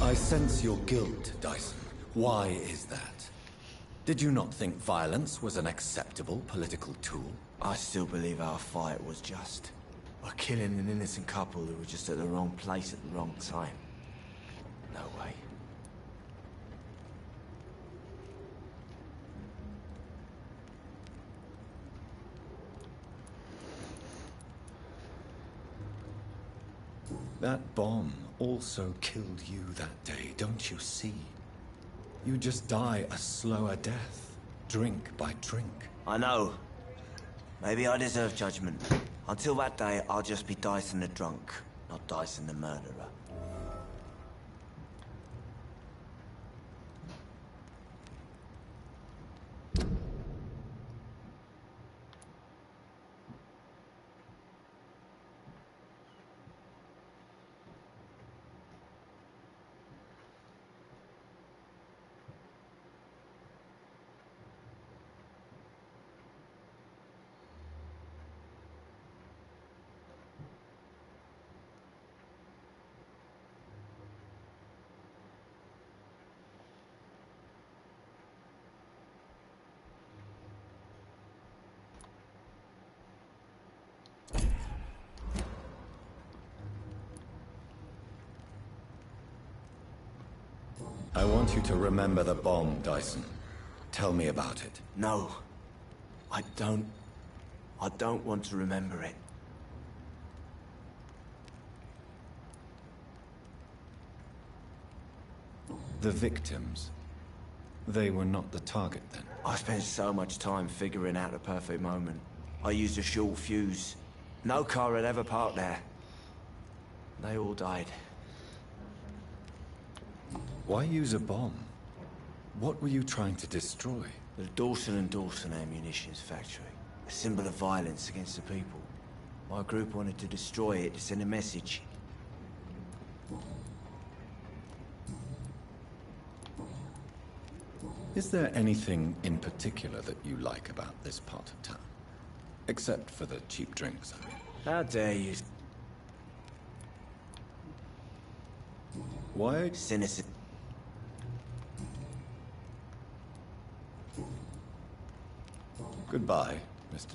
I sense your guilt, Dyson. Why is that? Did you not think violence was an acceptable political tool? I still believe our fight was just. By killing an innocent couple who were just at the wrong place at the wrong time. No way. That bomb also killed you that day, don't you see? You just die a slower death, drink by drink. I know. Maybe I deserve judgment. Until that day, I'll just be Dyson the drunk, not Dyson the murderer. I want you to remember the bomb, Dyson. Tell me about it. No. I don't want to remember it. The victims. They were not the target then. I spent so much time figuring out the perfect moment. I used a short fuse. No car had ever parked there. They all died. Why use a bomb? What were you trying to destroy? The Dawson & Dawson ammunitions factory. A symbol of violence against the people. My group wanted to destroy it to send a message. Is there anything in particular that you like about this part of town? Except for the cheap drinks, I mean. How dare you? Why? Cynicism. Goodbye, Mr.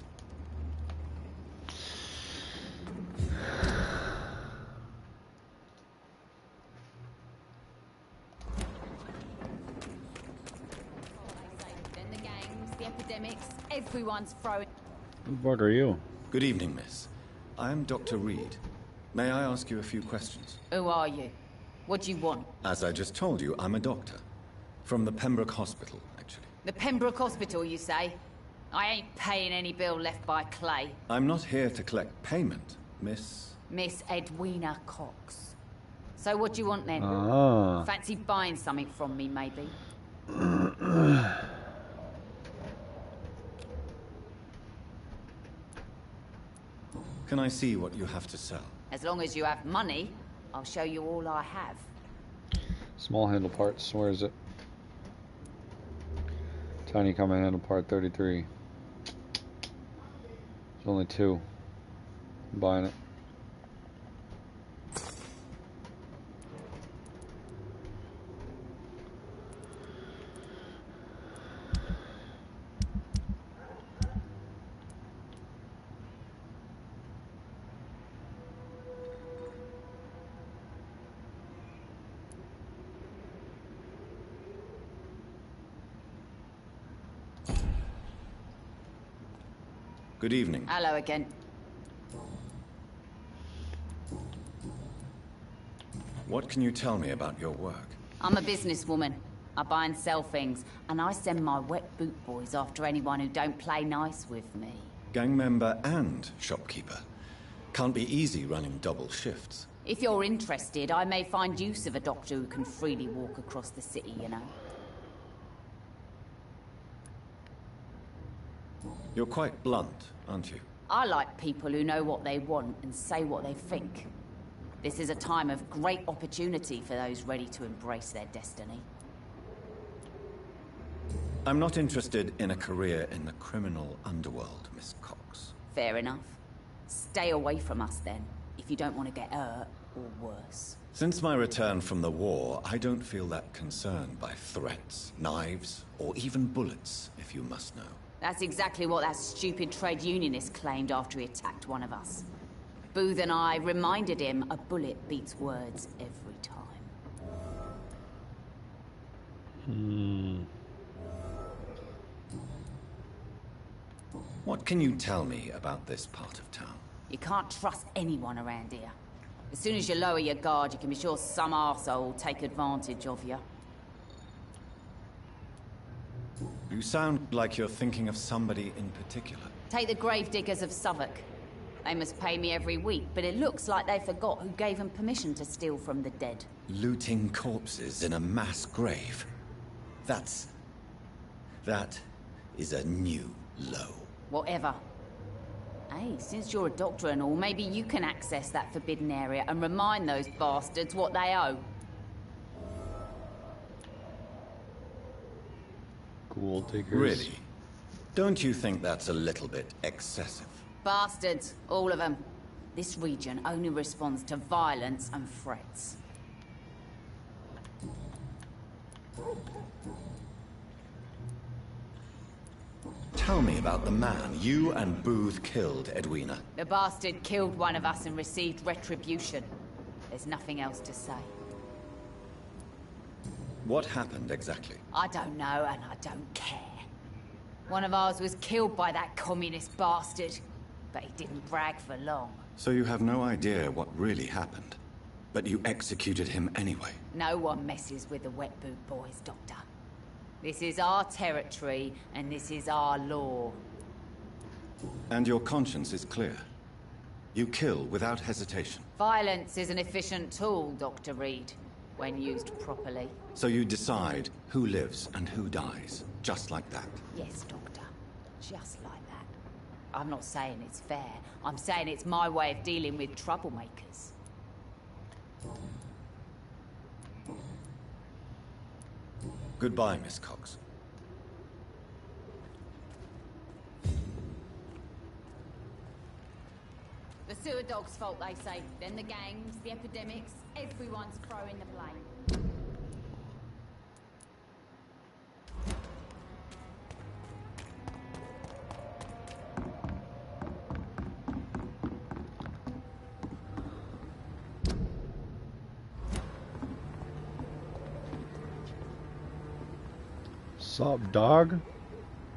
Then the gangs, the epidemics, everyone's throwing. Who the fuck are you? Good evening, miss. I am Dr. Reed. May I ask you a few questions? Who are you? What do you want? As I just told you, I'm a doctor. From the Pembroke Hospital, actually. The Pembroke Hospital, you say? I ain't paying any bill left by Clay. I'm not here to collect payment, miss. Miss Edwina Cox. So what do you want then? Ah. Fancy buying something from me, maybe? Can I see what you have to sell? As long as you have money, I'll show you all I have. Small handle parts. Where is it? Tiny common handle part 33. There's only 2. I'm buying it. Good evening. Hello again. What can you tell me about your work? I'm a businesswoman. I buy and sell things, and I send my wet boot boys after anyone who don't play nice with me. Gang member and shopkeeper. Can't be easy running double shifts. If you're interested, I may find use of a doctor who can freely walk across the city, you know. You're quite blunt, aren't you? I like people who know what they want and say what they think. This is a time of great opportunity for those ready to embrace their destiny. I'm not interested in a career in the criminal underworld, Miss Cox. Fair enough. Stay away from us then, if you don't want to get hurt or worse. Since my return from the war, I don't feel that concerned by threats, knives, or even bullets, if you must know. That's exactly what that stupid trade unionist claimed after he attacked one of us. Booth and I reminded him a bullet beats words every time. What can you tell me about this part of town? You can't trust anyone around here. As soon as you lower your guard, you can be sure some arsehole will take advantage of you. You sound like you're thinking of somebody in particular. Take the gravediggers of Southwark. They must pay me every week, but it looks like they forgot who gave them permission to steal from the dead. Looting corpses in a mass grave. That is a new low. Whatever. Hey, since you're a doctor and all, maybe you can access that forbidden area and remind those bastards what they owe. Cool takers. Really? Don't you think that's a little bit excessive? Bastards, all of them. This region only responds to violence and threats. Tell me about the man you and Booth killed, Edwina. The bastard killed one of us and received retribution. There's nothing else to say. What happened exactly? I don't know, and I don't care. One of ours was killed by that communist bastard, but he didn't brag for long. So you have no idea what really happened, but you executed him anyway. No one messes with the wet boot boys, Doctor. This is our territory, and this is our law. And your conscience is clear. You kill without hesitation. Violence is an efficient tool, Dr. Reed, when used properly. So you decide who lives and who dies, just like that. Yes, Doctor. Just like that. I'm not saying it's fair. I'm saying it's my way of dealing with troublemakers. Goodbye, Miss Cox. The sewer dog's fault, they say. Then the gangs, the epidemics, everyone's throwing the blame. Sup, dog?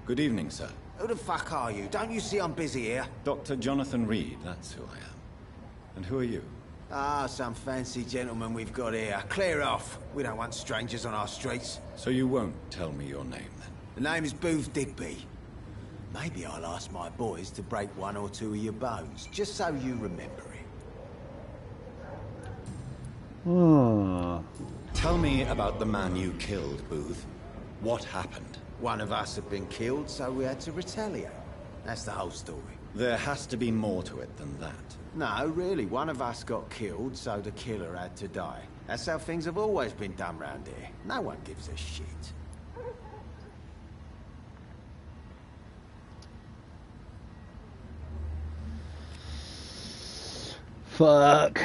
Good evening, sir. Who the fuck are you? Don't you see I'm busy here? Dr. Jonathan Reed, that's who I am. And who are you? Ah, some fancy gentleman we've got here. Clear off. We don't want strangers on our streets. So you won't tell me your name, then? The name is Booth Digby. Maybe I'll ask my boys to break one or two of your bones, just so you remember it. Tell me about the man you killed, Booth. What happened? One of us had been killed, so we had to retaliate. That's the whole story. There has to be more to it than that. No, really, one of us got killed, so the killer had to die. That's how things have always been done round here. No one gives a shit. Fuck.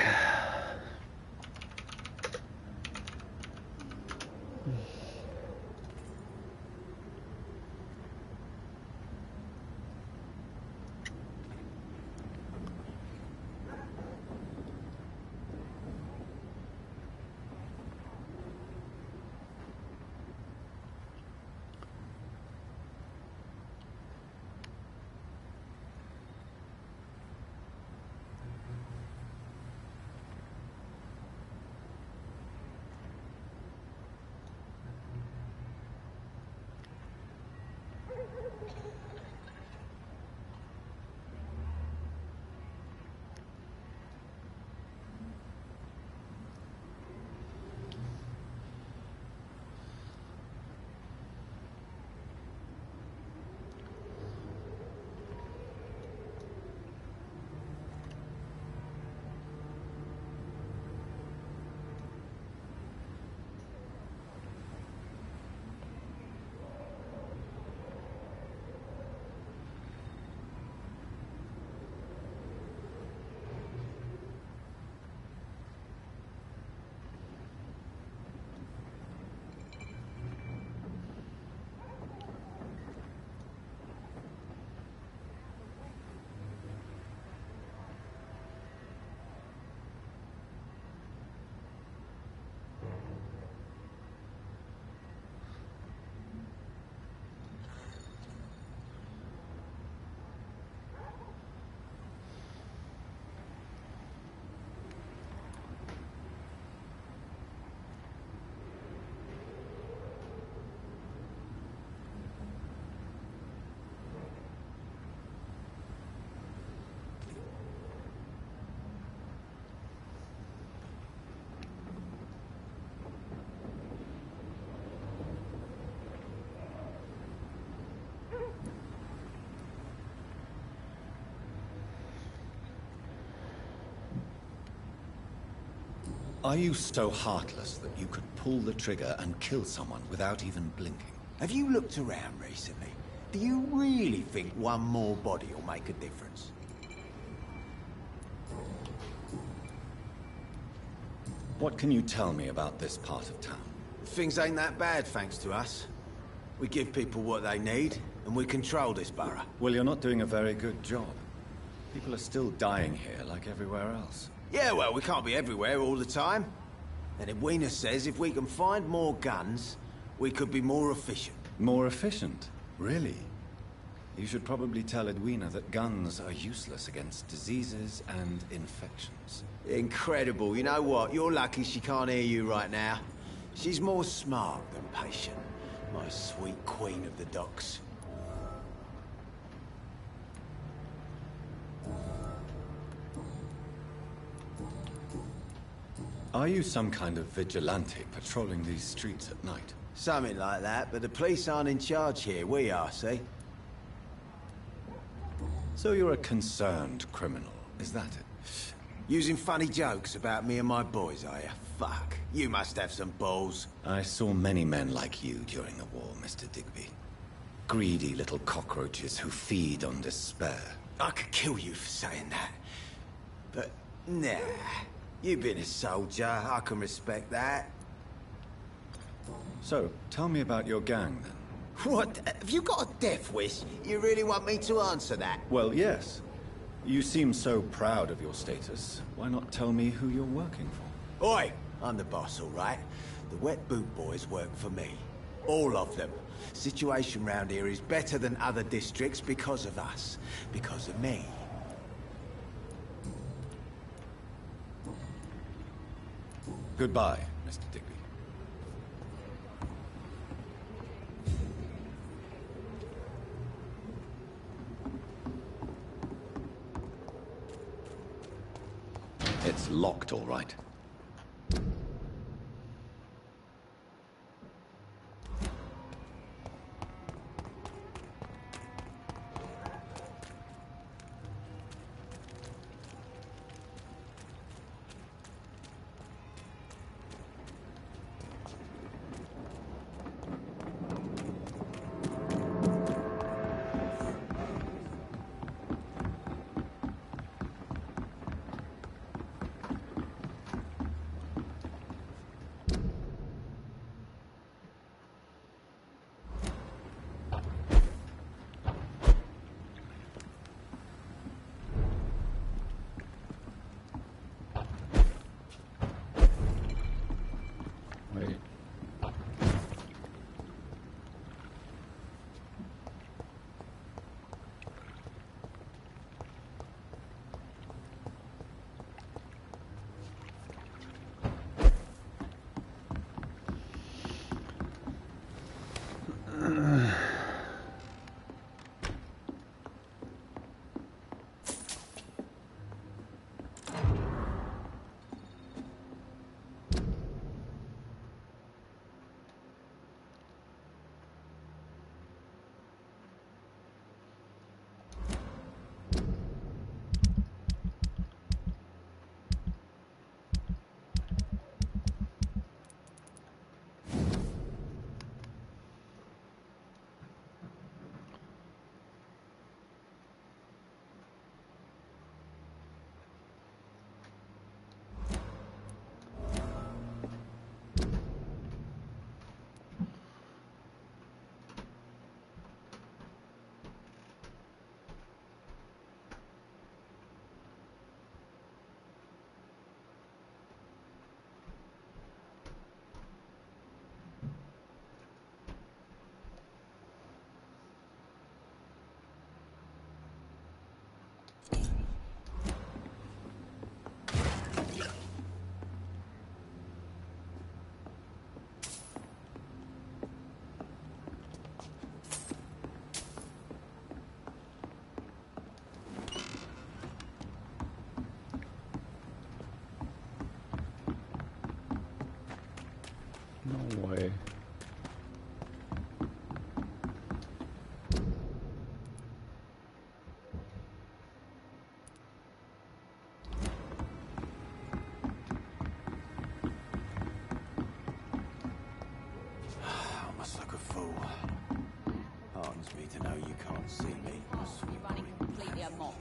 Are you so heartless that you could pull the trigger and kill someone without even blinking? Have you looked around recently? Do you really think one more body will make a difference? What can you tell me about this part of town? Things ain't that bad, thanks to us. We give people what they need, and we control this borough. Well, you're not doing a very good job. People are still dying here like everywhere else. Yeah, well, we can't be everywhere all the time. And Edwina says if we can find more guns, we could be more efficient. More efficient? Really? You should probably tell Edwina that guns are useless against diseases and infections. Incredible. You know what? You're lucky she can't hear you right now. She's more smart than patient. My sweet queen of the docks. Are you some kind of vigilante patrolling these streets at night? Something like that, but the police aren't in charge here. We are, see? So you're a concerned criminal, is that it? Using funny jokes about me and my boys, are you? Fuck. You must have some balls. I saw many men like you during the war, Mr. Digby. Greedy little cockroaches who feed on despair. I could kill you for saying that. But, nah. You've been a soldier. I can respect that. So, tell me about your gang, then. What? Have you got a death wish? You really want me to answer that? Well, yes. You seem so proud of your status. Why not tell me who you're working for? Oi! I'm the boss, all right? The Wet Boot Boys work for me. All of them. Situation round here is better than other districts because of us. Because of me. Goodbye, Mr. Digby. It's locked, all right. Wait. No way. I must look a fool. Heartens me to know you can't see me. You're running completely amok.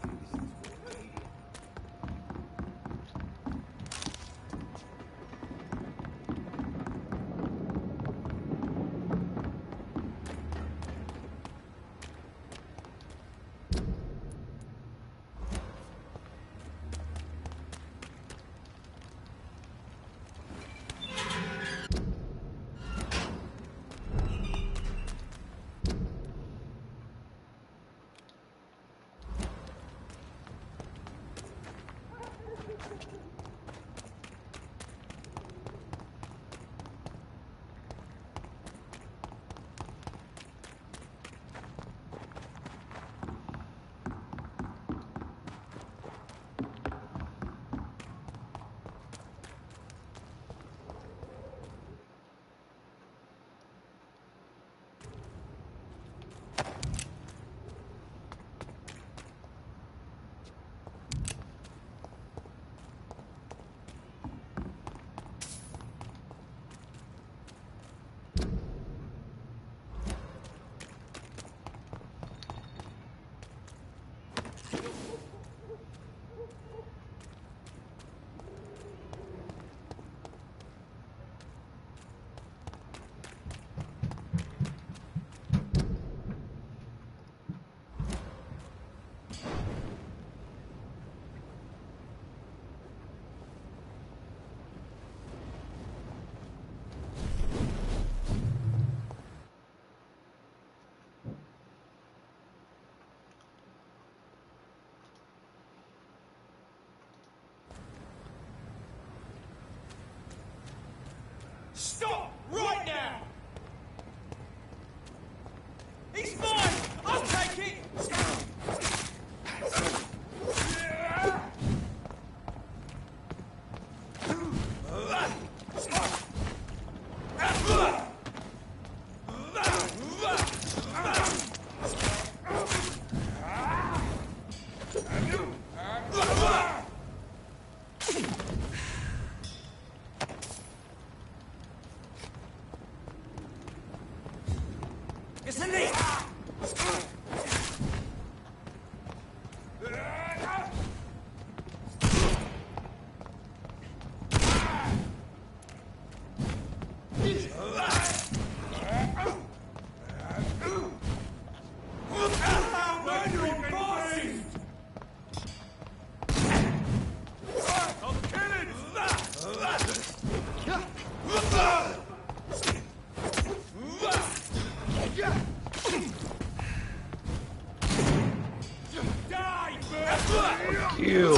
Ew.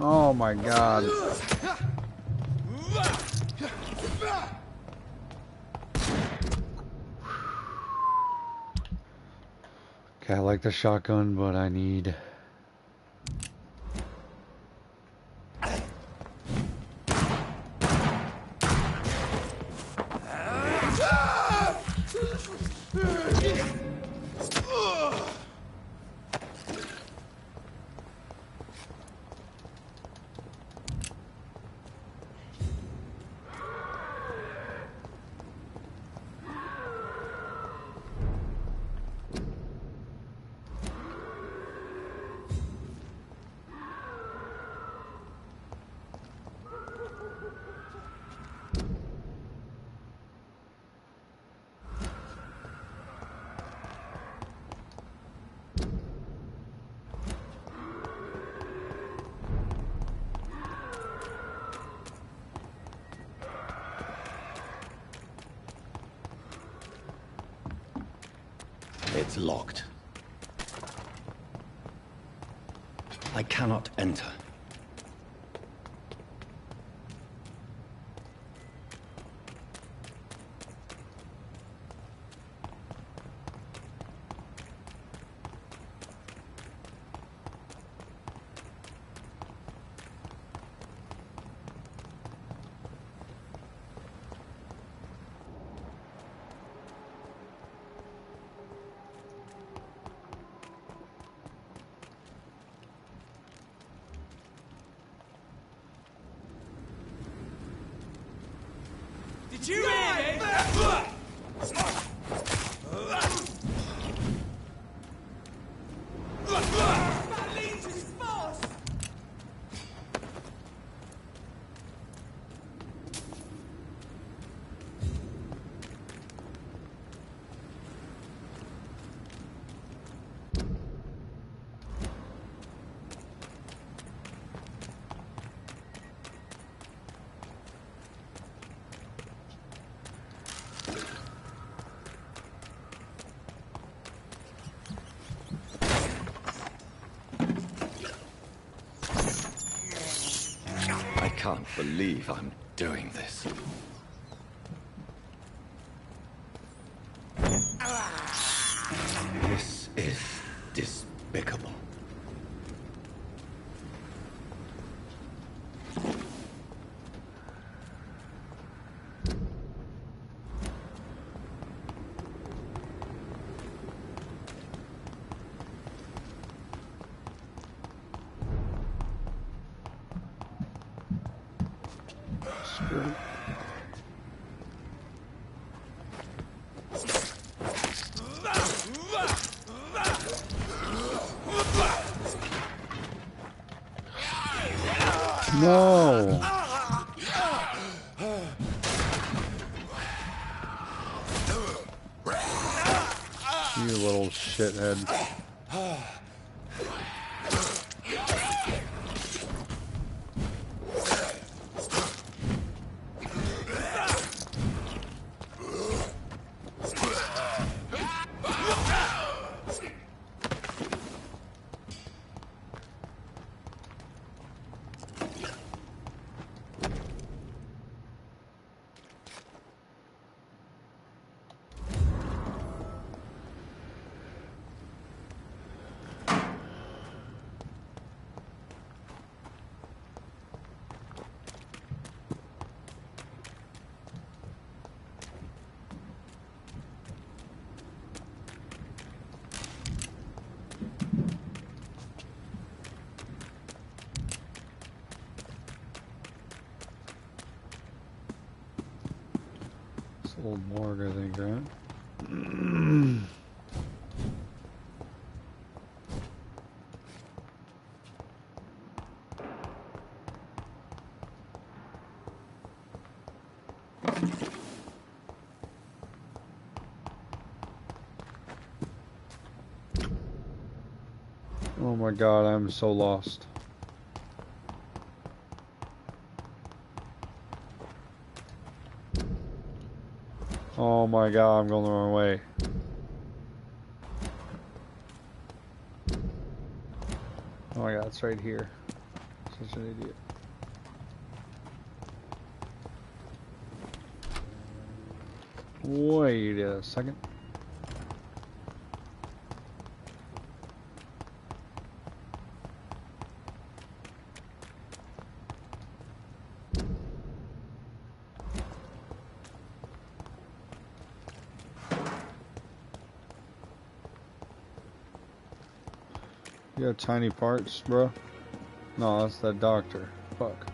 Oh my god. Okay, I like the shotgun, but I need... It's locked. I cannot enter. Did you hear me? That leads us fast! I can't believe I'm doing this. This is despicable. No! You little shithead. Old morgue, I think, right? Oh my god, I'm so lost. Oh my god, I'm going the wrong way. Oh my god, it's right here. Such an idiot. Wait a second. You have tiny parts, bro? No, that's that doctor. Fuck.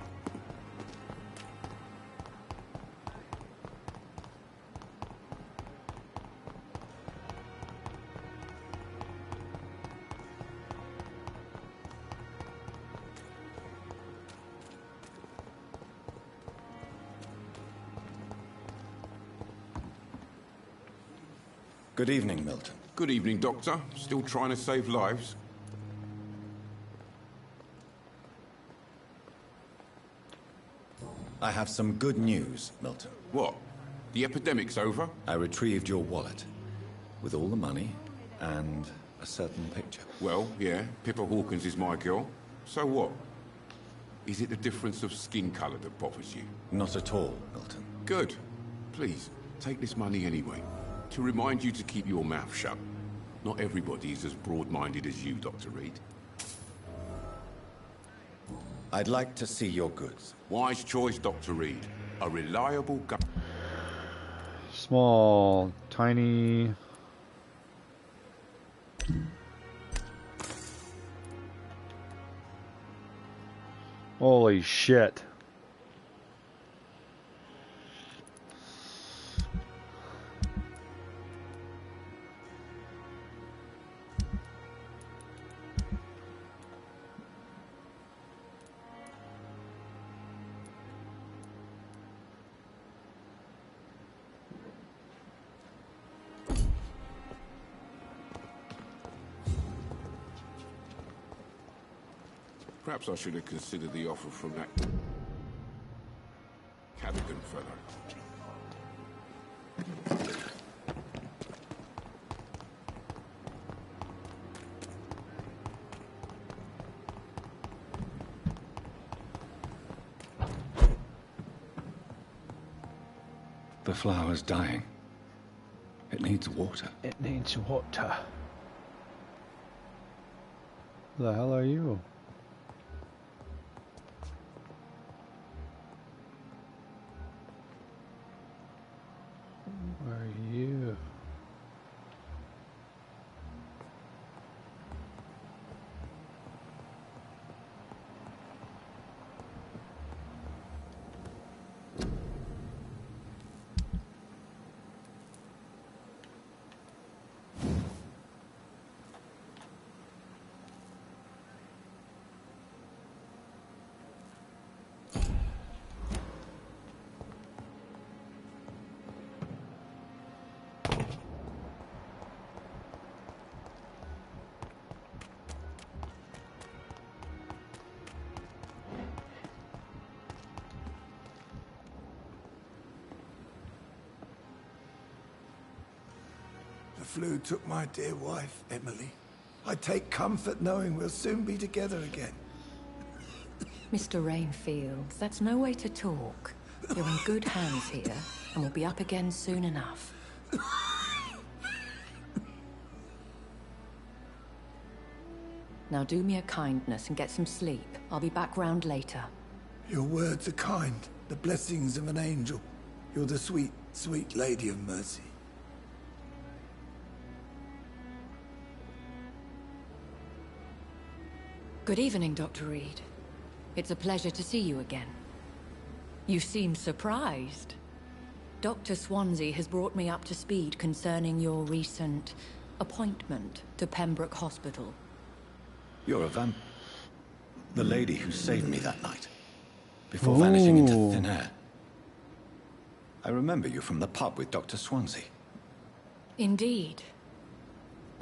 Good evening, Milton. Good evening, Doctor. Still trying to save lives? I have some good news, Milton. What? The epidemic's over? I retrieved your wallet with all the money and a certain picture. Well, yeah, Pippa Hawkins is my girl. So what? Is it the difference of skin colour that bothers you? Not at all, Milton. Good. Please, take this money anyway. To remind you to keep your mouth shut. Not everybody is as broad-minded as you, Dr. Reed. I'd like to see your goods. Wise choice, Dr. Reed. A reliable gun. Small, tiny. Holy shit. Perhaps I should have considered the offer from that Cadigan fellow. The flower's dying. It needs water. It needs water. Who the hell are you? Where are you? The flu took my dear wife, Emily. I take comfort knowing we'll soon be together again. Mr. Rainfield, that's no way to talk. You're in good hands here, and we'll be up again soon enough. Now do me a kindness and get some sleep. I'll be back round later. Your words are kind, the blessings of an angel. You're the sweet, sweet Lady of Mercy. Good evening, Dr. Reed. It's a pleasure to see you again. You seem surprised. Dr. Swansea has brought me up to speed concerning your recent appointment to Pembroke Hospital. You're a the lady who saved me that night, before vanishing into thin air. I remember you from the pub with Dr. Swansea. Indeed.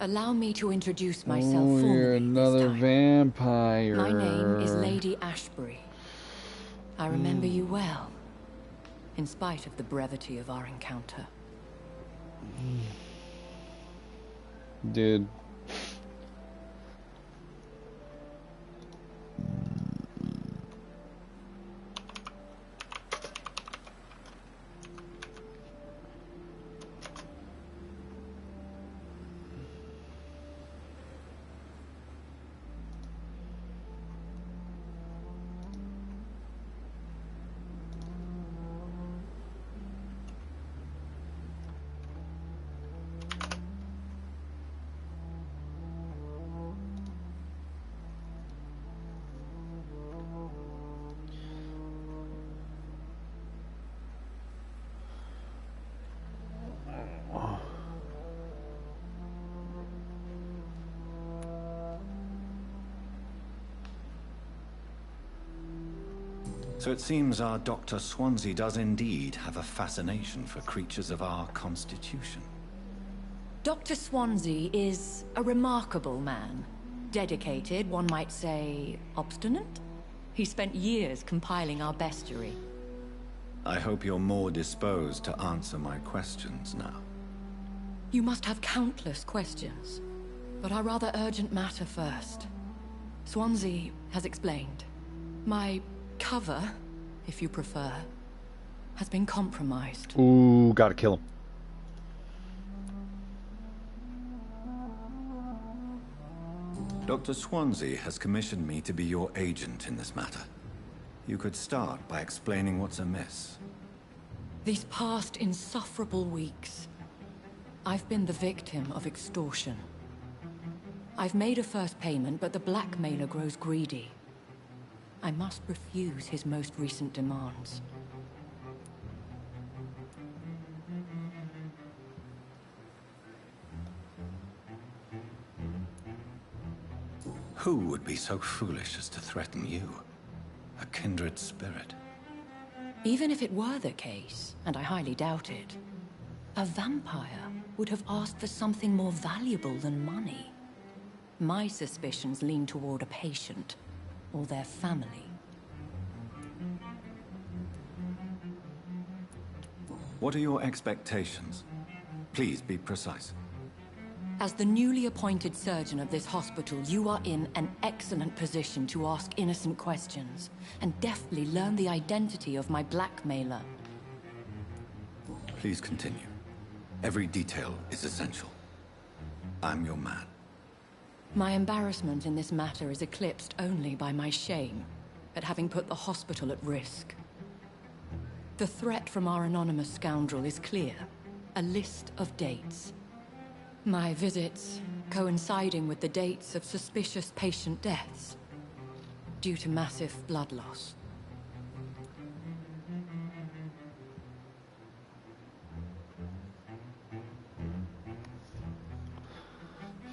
Allow me to introduce myself Oh, formally you're another this time. vampire. My name is Lady Ashbury. I remember you well, in spite of the brevity of our encounter. Dude. So it seems our Dr. Swansea does indeed have a fascination for creatures of our constitution. Dr. Swansea is a remarkable man. Dedicated, one might say, obstinate? He spent years compiling our bestiary. I hope you're more disposed to answer my questions now. You must have countless questions, but our rather urgent matter first. Swansea has explained. My cover, if you prefer, has been compromised. Ooh, gotta kill him. Dr. Swansea has commissioned me to be your agent in this matter. You could start by explaining what's amiss. These past insufferable weeks, I've been the victim of extortion. I've made a first payment, but the blackmailer grows greedy. I must refuse his most recent demands. Who would be so foolish as to threaten you? A kindred spirit. Even if it were the case, and I highly doubt it, a vampire would have asked for something more valuable than money. My suspicions lean toward a patient, or their family. What are your expectations? Please be precise. As the newly appointed surgeon of this hospital, you are in an excellent position to ask innocent questions, and deftly learn the identity of my blackmailer. Please continue. Every detail is essential. I'm your man. My embarrassment in this matter is eclipsed only by my shame at having put the hospital at risk. The threat from our anonymous scoundrel is clear. A list of dates. My visits coinciding with the dates of suspicious patient deaths due to massive blood loss.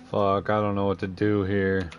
Fuck, I don't know what to do here.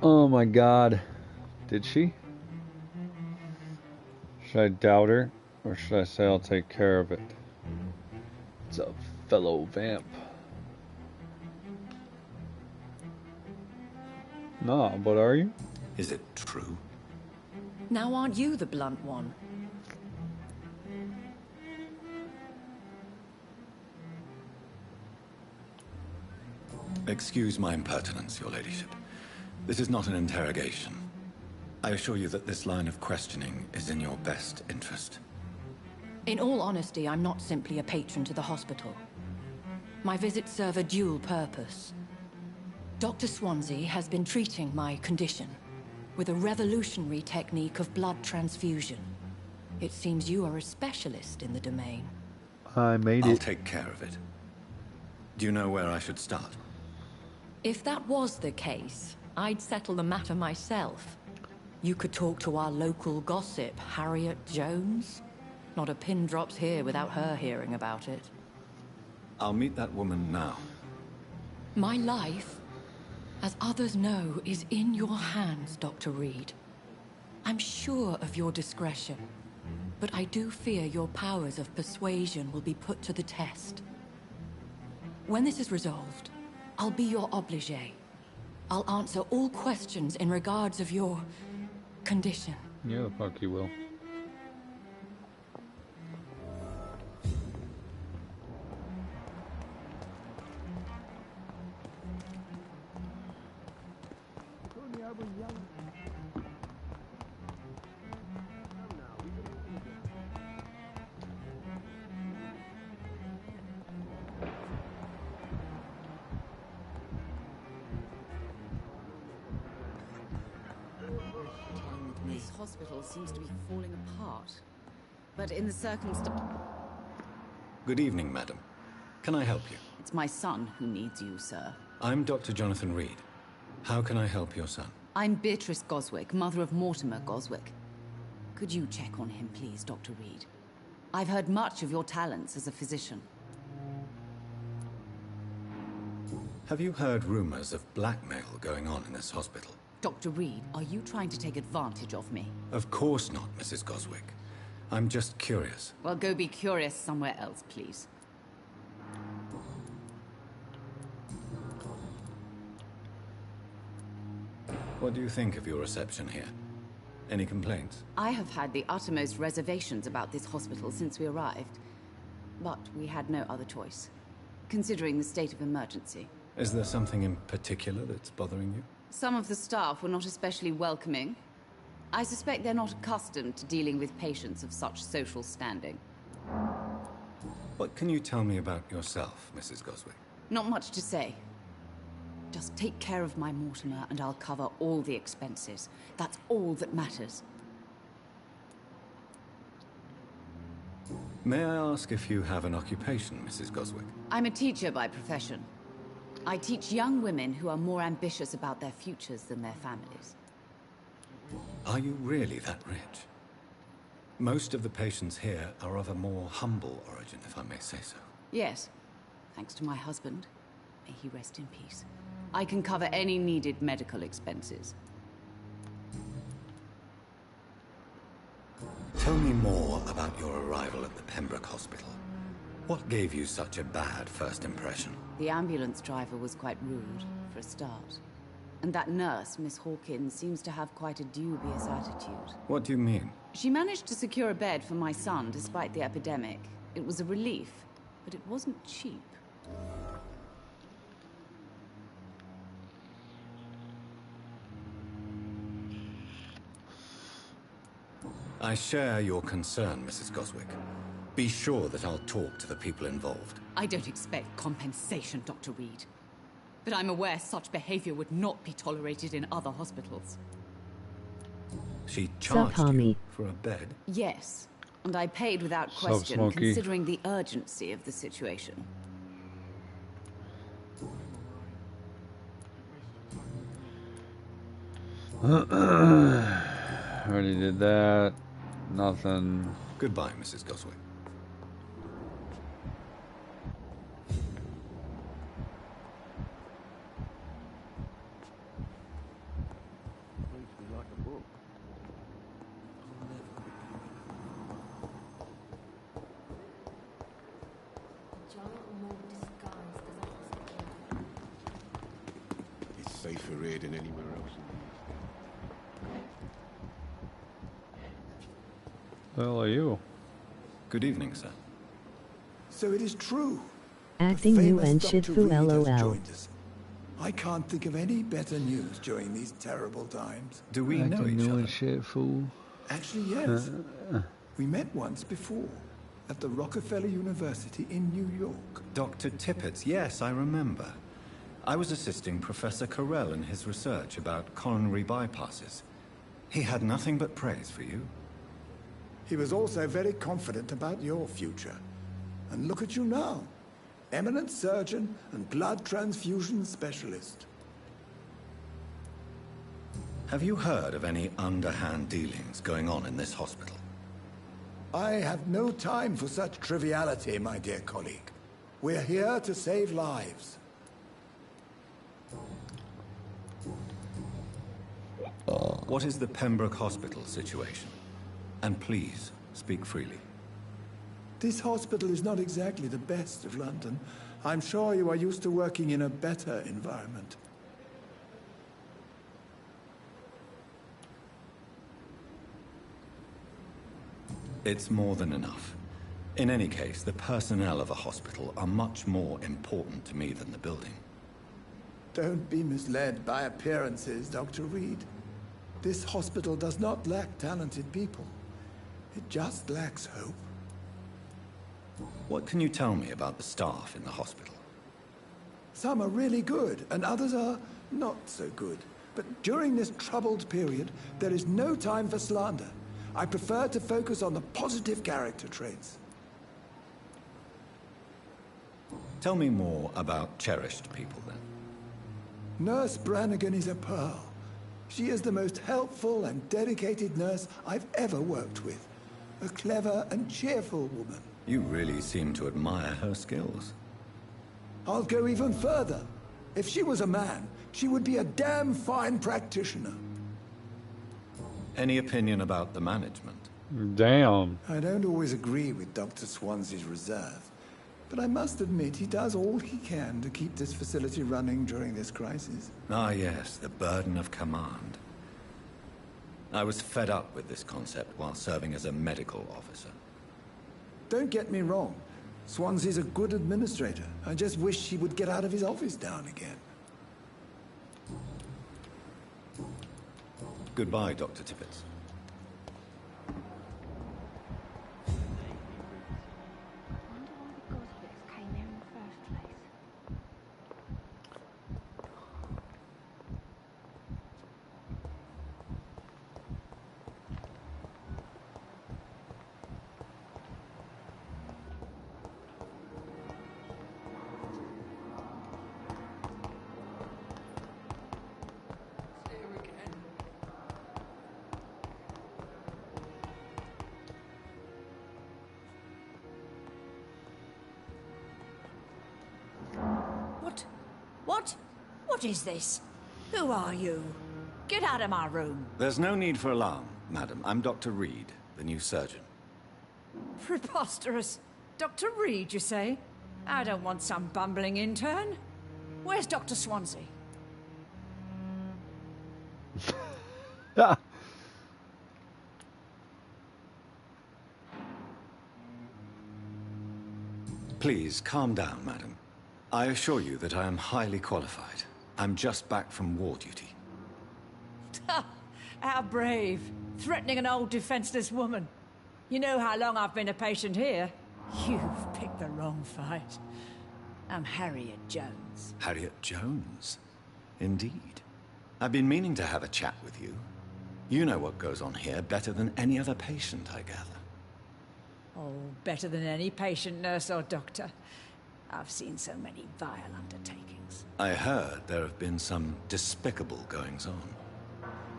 Oh my god. Did she? Should I doubt her? Or should I say I'll take care of it? It's a fellow vamp. Nah, but are you? Is it true? Now aren't you the blunt one? Excuse my impertinence, your ladyship. This is not an interrogation. I assure you that this line of questioning is in your best interest. In all honesty, I'm not simply a patron to the hospital. My visits serve a dual purpose. Dr. Swansea has been treating my condition with a revolutionary technique of blood transfusion. It seems you are a specialist in the domain. I made it. I'll take care of it. Do you know where I should start? If that was the case, I'd settle the matter myself. You could talk to our local gossip, Harriet Jones. Not a pin drops here without her hearing about it. I'll meet that woman now. My life, as others know, is in your hands, Dr. Reed. I'm sure of your discretion, but I do fear your powers of persuasion will be put to the test. When this is resolved, I'll be your obligé. I'll answer all questions in regards of your condition. Yeah, the fuck you will. This hospital seems to be falling apart. But in the circumstance... Good evening, madam. Can I help you? It's my son who needs you, sir. I'm Dr. Jonathan Reed. How can I help your son? I'm Beatrice Goswick, mother of Mortimer Goswick. Could you check on him, please, Dr. Reed? I've heard much of your talents as a physician. Have you heard rumors of blackmail going on in this hospital? Dr. Reed, are you trying to take advantage of me? Of course not, Mrs. Goswick. I'm just curious. Well, go be curious somewhere else, please. What do you think of your reception here? Any complaints? I have had the uttermost reservations about this hospital since we arrived. But we had no other choice, considering the state of emergency. Is there something in particular that's bothering you? Some of the staff were not especially welcoming. I suspect they're not accustomed to dealing with patients of such social standing. What can you tell me about yourself, Mrs. Goswick? Not much to say. Just take care of my Mortimer and I'll cover all the expenses. That's all that matters. May I ask if you have an occupation, Mrs. Goswick? I'm a teacher by profession. I teach young women who are more ambitious about their futures than their families. Are you really that rich? Most of the patients here are of a more humble origin, if I may say so. Yes, thanks to my husband. May he rest in peace. I can cover any needed medical expenses. Tell me more about your arrival at the Pembroke Hospital. What gave you such a bad first impression? The ambulance driver was quite rude, for a start. And that nurse, Miss Hawkins, seems to have quite a dubious attitude. What do you mean? She managed to secure a bed for my son despite the epidemic. It was a relief, but it wasn't cheap. I share your concern, Mrs. Goswick. Be sure that I'll talk to the people involved. I don't expect compensation, Dr. Reed. But I'm aware such behavior would not be tolerated in other hospitals. She charged you for a bed? Yes, and I paid without question, considering the urgency of the situation. Already did that. Nothing. Goodbye, Mrs. Goswick. It's safer here than anywhere else. The hell are you? Good evening, sir. So it is true. Acting new and shit foo LOL. I can't think of any better news during these terrible times. Do we know each other? And shit, fool. Actually, yes. We met once before at the Rockefeller University in New York. Dr. Tippett, yes, I remember. I was assisting Professor Carell in his research about coronary bypasses. He had nothing but praise for you. He was also very confident about your future. And look at you now. Eminent surgeon and blood transfusion specialist. Have you heard of any underhand dealings going on in this hospital? I have no time for such triviality, my dear colleague. We're here to save lives. What is the Pembroke Hospital situation? And please, speak freely. This hospital is not exactly the best of London. I'm sure you are used to working in a better environment. It's more than enough. In any case, the personnel of a hospital are much more important to me than the building. Don't be misled by appearances, Dr. Reed. This hospital does not lack talented people. It just lacks hope. What can you tell me about the staff in the hospital? Some are really good, and others are not so good. But during this troubled period, there is no time for slander. I prefer to focus on the positive character traits. Tell me more about cherished people, then. Nurse Brannigan is a pearl. She is the most helpful and dedicated nurse I've ever worked with. A clever and cheerful woman. You really seem to admire her skills. I'll go even further. If she was a man, she would be a damn fine practitioner. Any opinion about the management? Damn. I don't always agree with Dr. Swansea's reserve, but I must admit he does all he can to keep this facility running during this crisis. Ah, yes, the burden of command. I was fed up with this concept while serving as a medical officer. Don't get me wrong. Swansea's a good administrator. I just wish he would get out of his office now and again. Goodbye, Dr. Tippett. What is this? Who are you? Get out of my room. There's no need for alarm, madam. I'm Dr. Reed, the new surgeon. Preposterous. Dr. Reed, you say? I don't want some bumbling intern. Where's Dr. Swansea? Please, calm down, madam. I assure you that I am highly qualified. I'm just back from war duty. How brave. Threatening an old defenseless woman. You know how long I've been a patient here? You've picked the wrong fight. I'm Harriet Jones. Harriet Jones? Indeed. I've been meaning to have a chat with you. You know what goes on here better than any other patient, I gather. Oh, better than any patient, nurse or doctor. I've seen so many vile undertakings. I heard there have been some despicable goings-on.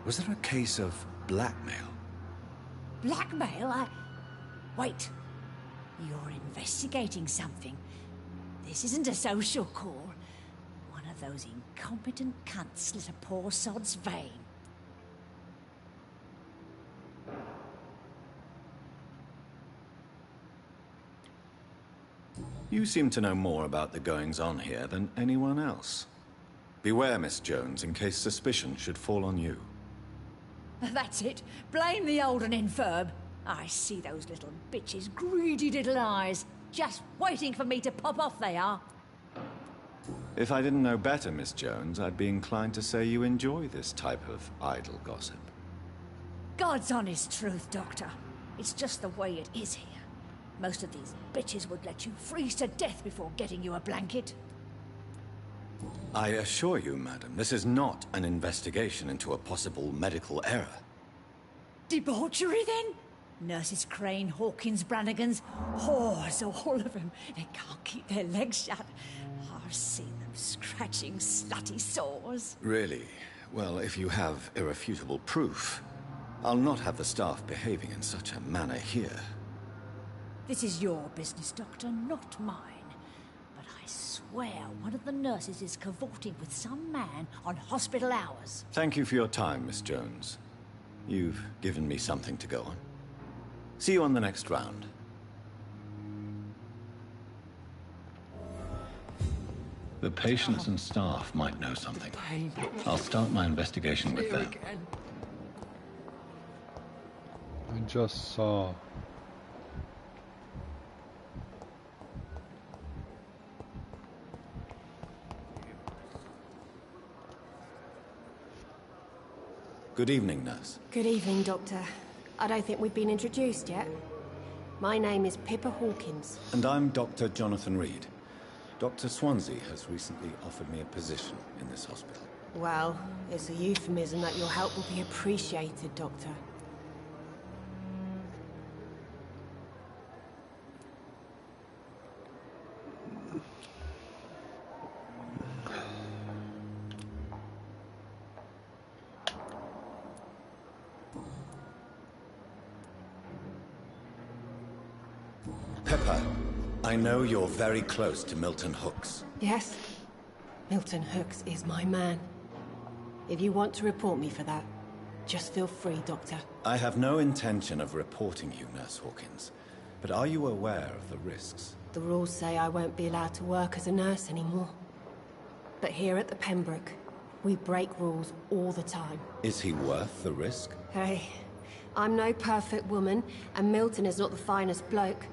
Was there a case of blackmail? Blackmail? Wait. You're investigating something. This isn't a social call. One of those incompetent cunts slit a poor sod's vein. You seem to know more about the goings-on here than anyone else. Beware, Miss Jones, in case suspicion should fall on you. That's it. Blame the old and infirm. I see those little bitches' greedy little eyes. Just waiting for me to pop off, they are. If I didn't know better, Miss Jones, I'd be inclined to say you enjoy this type of idle gossip. God's honest truth, Doctor. It's just the way it is here. Most of these bitches would let you freeze to death before getting you a blanket. I assure you, madam, this is not an investigation into a possible medical error. Debauchery, then? Nurses Crane, Hawkins, Brannigans, whores, all of them. They can't keep their legs shut. I've seen them scratching slutty sores. Really? Well, if you have irrefutable proof, I'll not have the staff behaving in such a manner here. This is your business, Doctor, not mine. But I swear one of the nurses is cavorting with some man on hospital hours. Thank you for your time, Miss Jones. You've given me something to go on. See you on the next round. The patients and staff might know something. I'll start my investigation with them. I just saw. Good evening, nurse. Good evening, Doctor. I don't think we've been introduced yet. My name is Pippa Hawkins. And I'm Dr. Jonathan Reed. Dr. Swansea has recently offered me a position in this hospital. Well, it's a euphemism that your help will be appreciated, Doctor. Pippa, I know you're very close to Milton Hooks. Yes? Milton Hooks is my man. If you want to report me for that, just feel free, Doctor. I have no intention of reporting you, Nurse Hawkins. But are you aware of the risks? The rules say I won't be allowed to work as a nurse anymore. But here at the Pembroke, we break rules all the time. Is he worth the risk? Hey, I'm no perfect woman, and Milton is not the finest bloke.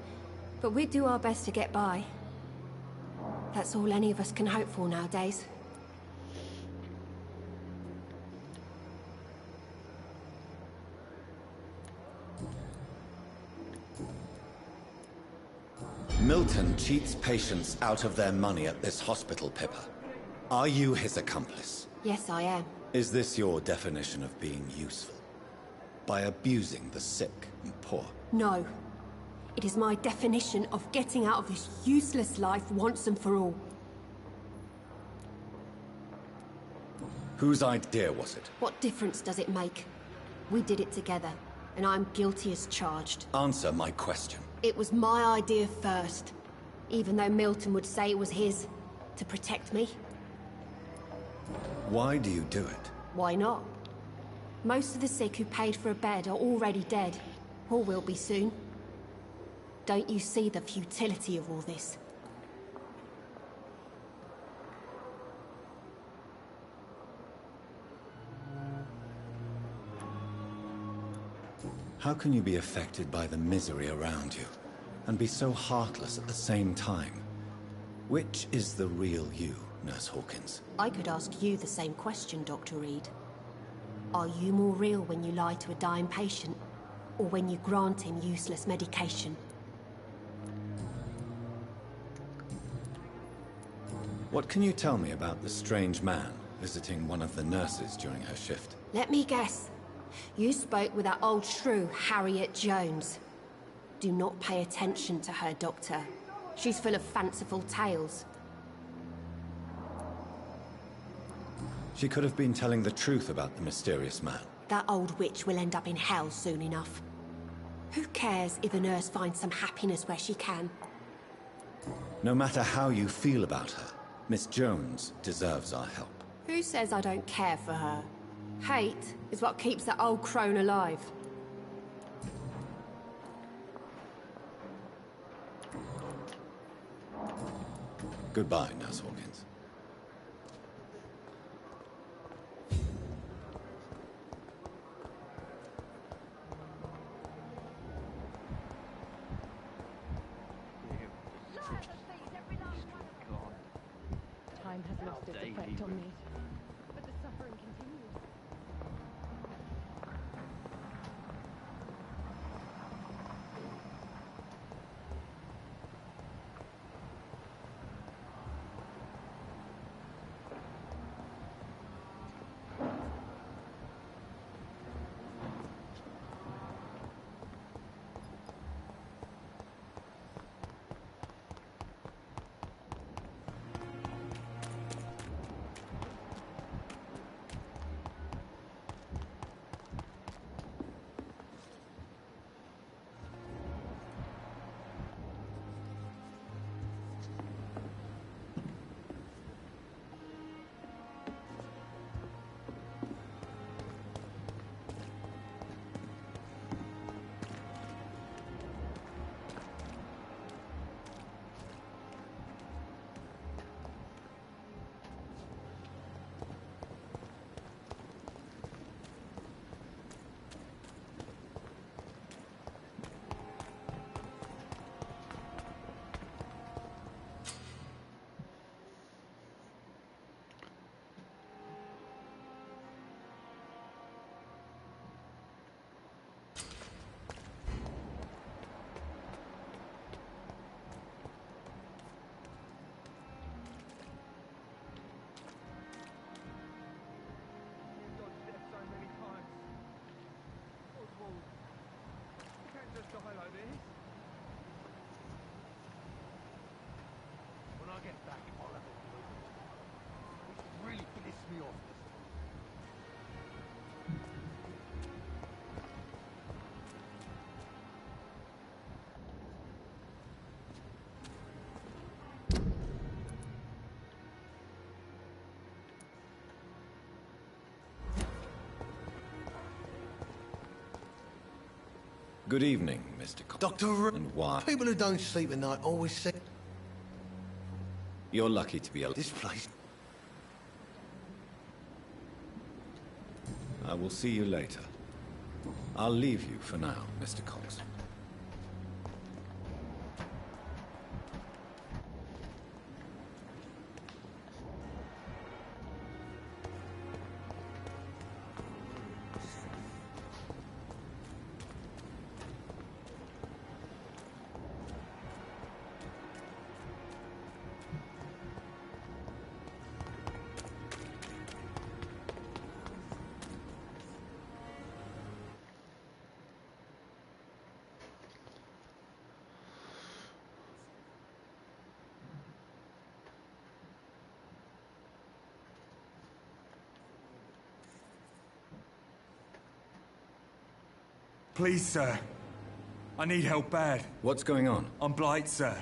But we do our best to get by. That's all any of us can hope for nowadays. Milton cheats patients out of their money at this hospital, Pippa. Are you his accomplice? Yes, I am. Is this your definition of being useful? By abusing the sick and poor? No. It is my definition of getting out of this useless life once and for all. Whose idea was it? What difference does it make? We did it together, and I'm guilty as charged. Answer my question. It was my idea first, even though Milton would say it was his, to protect me. Why do you do it? Why not? Most of the sick who paid for a bed are already dead, or will be soon. Don't you see the futility of all this? How can you be affected by the misery around you, and be so heartless at the same time? Which is the real you, Nurse Hawkins? I could ask you the same question, Dr. Reed. Are you more real when you lie to a dying patient, or when you grant him useless medication? What can you tell me about the strange man visiting one of the nurses during her shift? Let me guess. You spoke with that old shrew, Harriet Jones. Do not pay attention to her, Doctor. She's full of fanciful tales. She could have been telling the truth about the mysterious man. That old witch will end up in hell soon enough. Who cares if a nurse finds some happiness where she can? No matter how you feel about her, Miss Jones deserves our help. Who says I don't care for her? Hate is what keeps that old crone alive. Goodbye, Nurse Hawkins. Time has lost its effect on me, but the suffering continues. Good evening, Mr. Cox. Dr. And why? People who don't sleep at night always say... You're lucky to be alive. This place... I will see you later. I'll leave you for now, Mr. Cox. Please, sir. I need help bad. What's going on? I'm Blight, sir.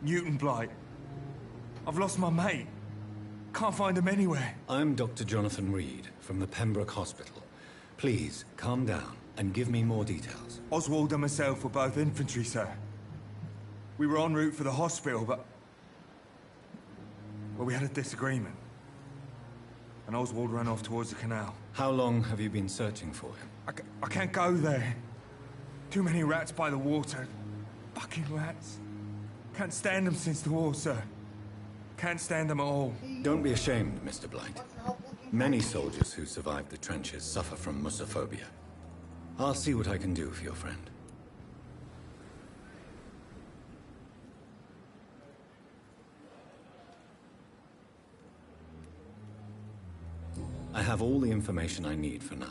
Newton Blight. I've lost my mate. Can't find him anywhere. I'm Dr. Jonathan Reed from the Pembroke Hospital. Please, calm down and give me more details. Oswald and myself were both infantry, sir. We were en route for the hospital, but... well, we had a disagreement. And Oswald ran off towards the canal. How long have you been searching for him? I can't go there. Too many rats by the water. Fucking rats. Can't stand them since the war, sir. Can't stand them at all. Don't be ashamed, Mr. Blight. Many soldiers who survived the trenches suffer from musophobia. I'll see what I can do for your friend. I have all the information I need for now.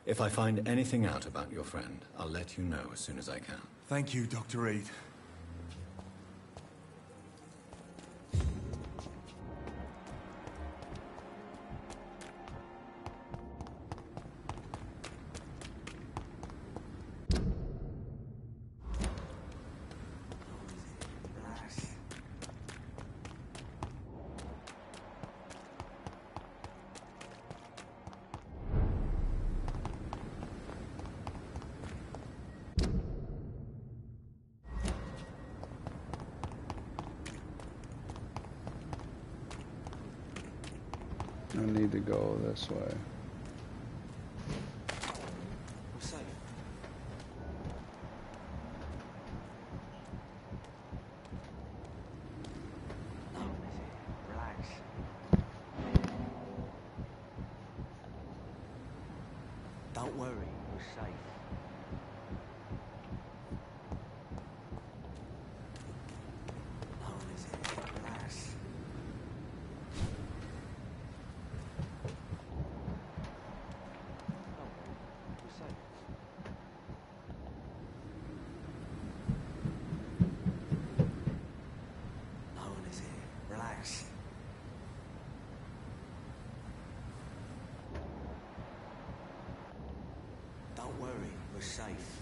If I find anything out about your friend, I'll let you know as soon as I can. Thank you, Dr. Reed. I need to go this way. Don't worry, we're safe. No, is it? Relax. No one is here. Relax. Don't worry, we're safe.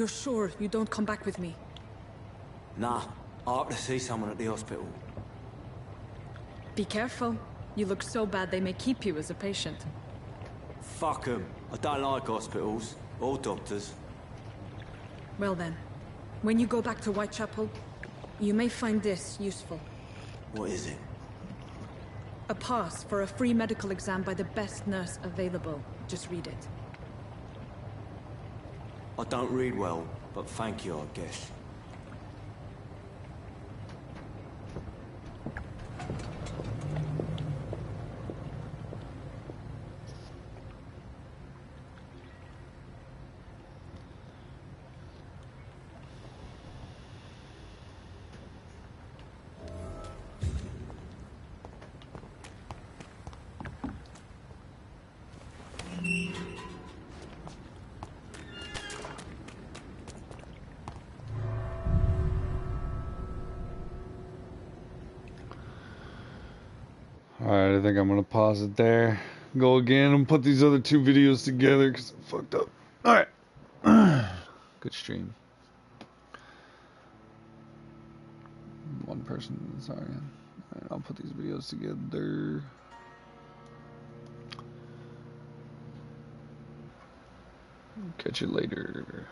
You're sure you don't come back with me? Nah, I have to see someone at the hospital. Be careful. You look so bad they may keep you as a patient. Fuck 'em. I don't like hospitals. Or doctors. Well then, when you go back to Whitechapel, you may find this useful. What is it? A pass for a free medical exam by the best nurse available. Just read it. I don't read well, but thank you, I guess. Alright, I think I'm gonna pause it there. Go again and put these other two videos together because I fucked up. Alright. Good stream. One person, sorry. Alright, I'll put these videos together. Catch you later.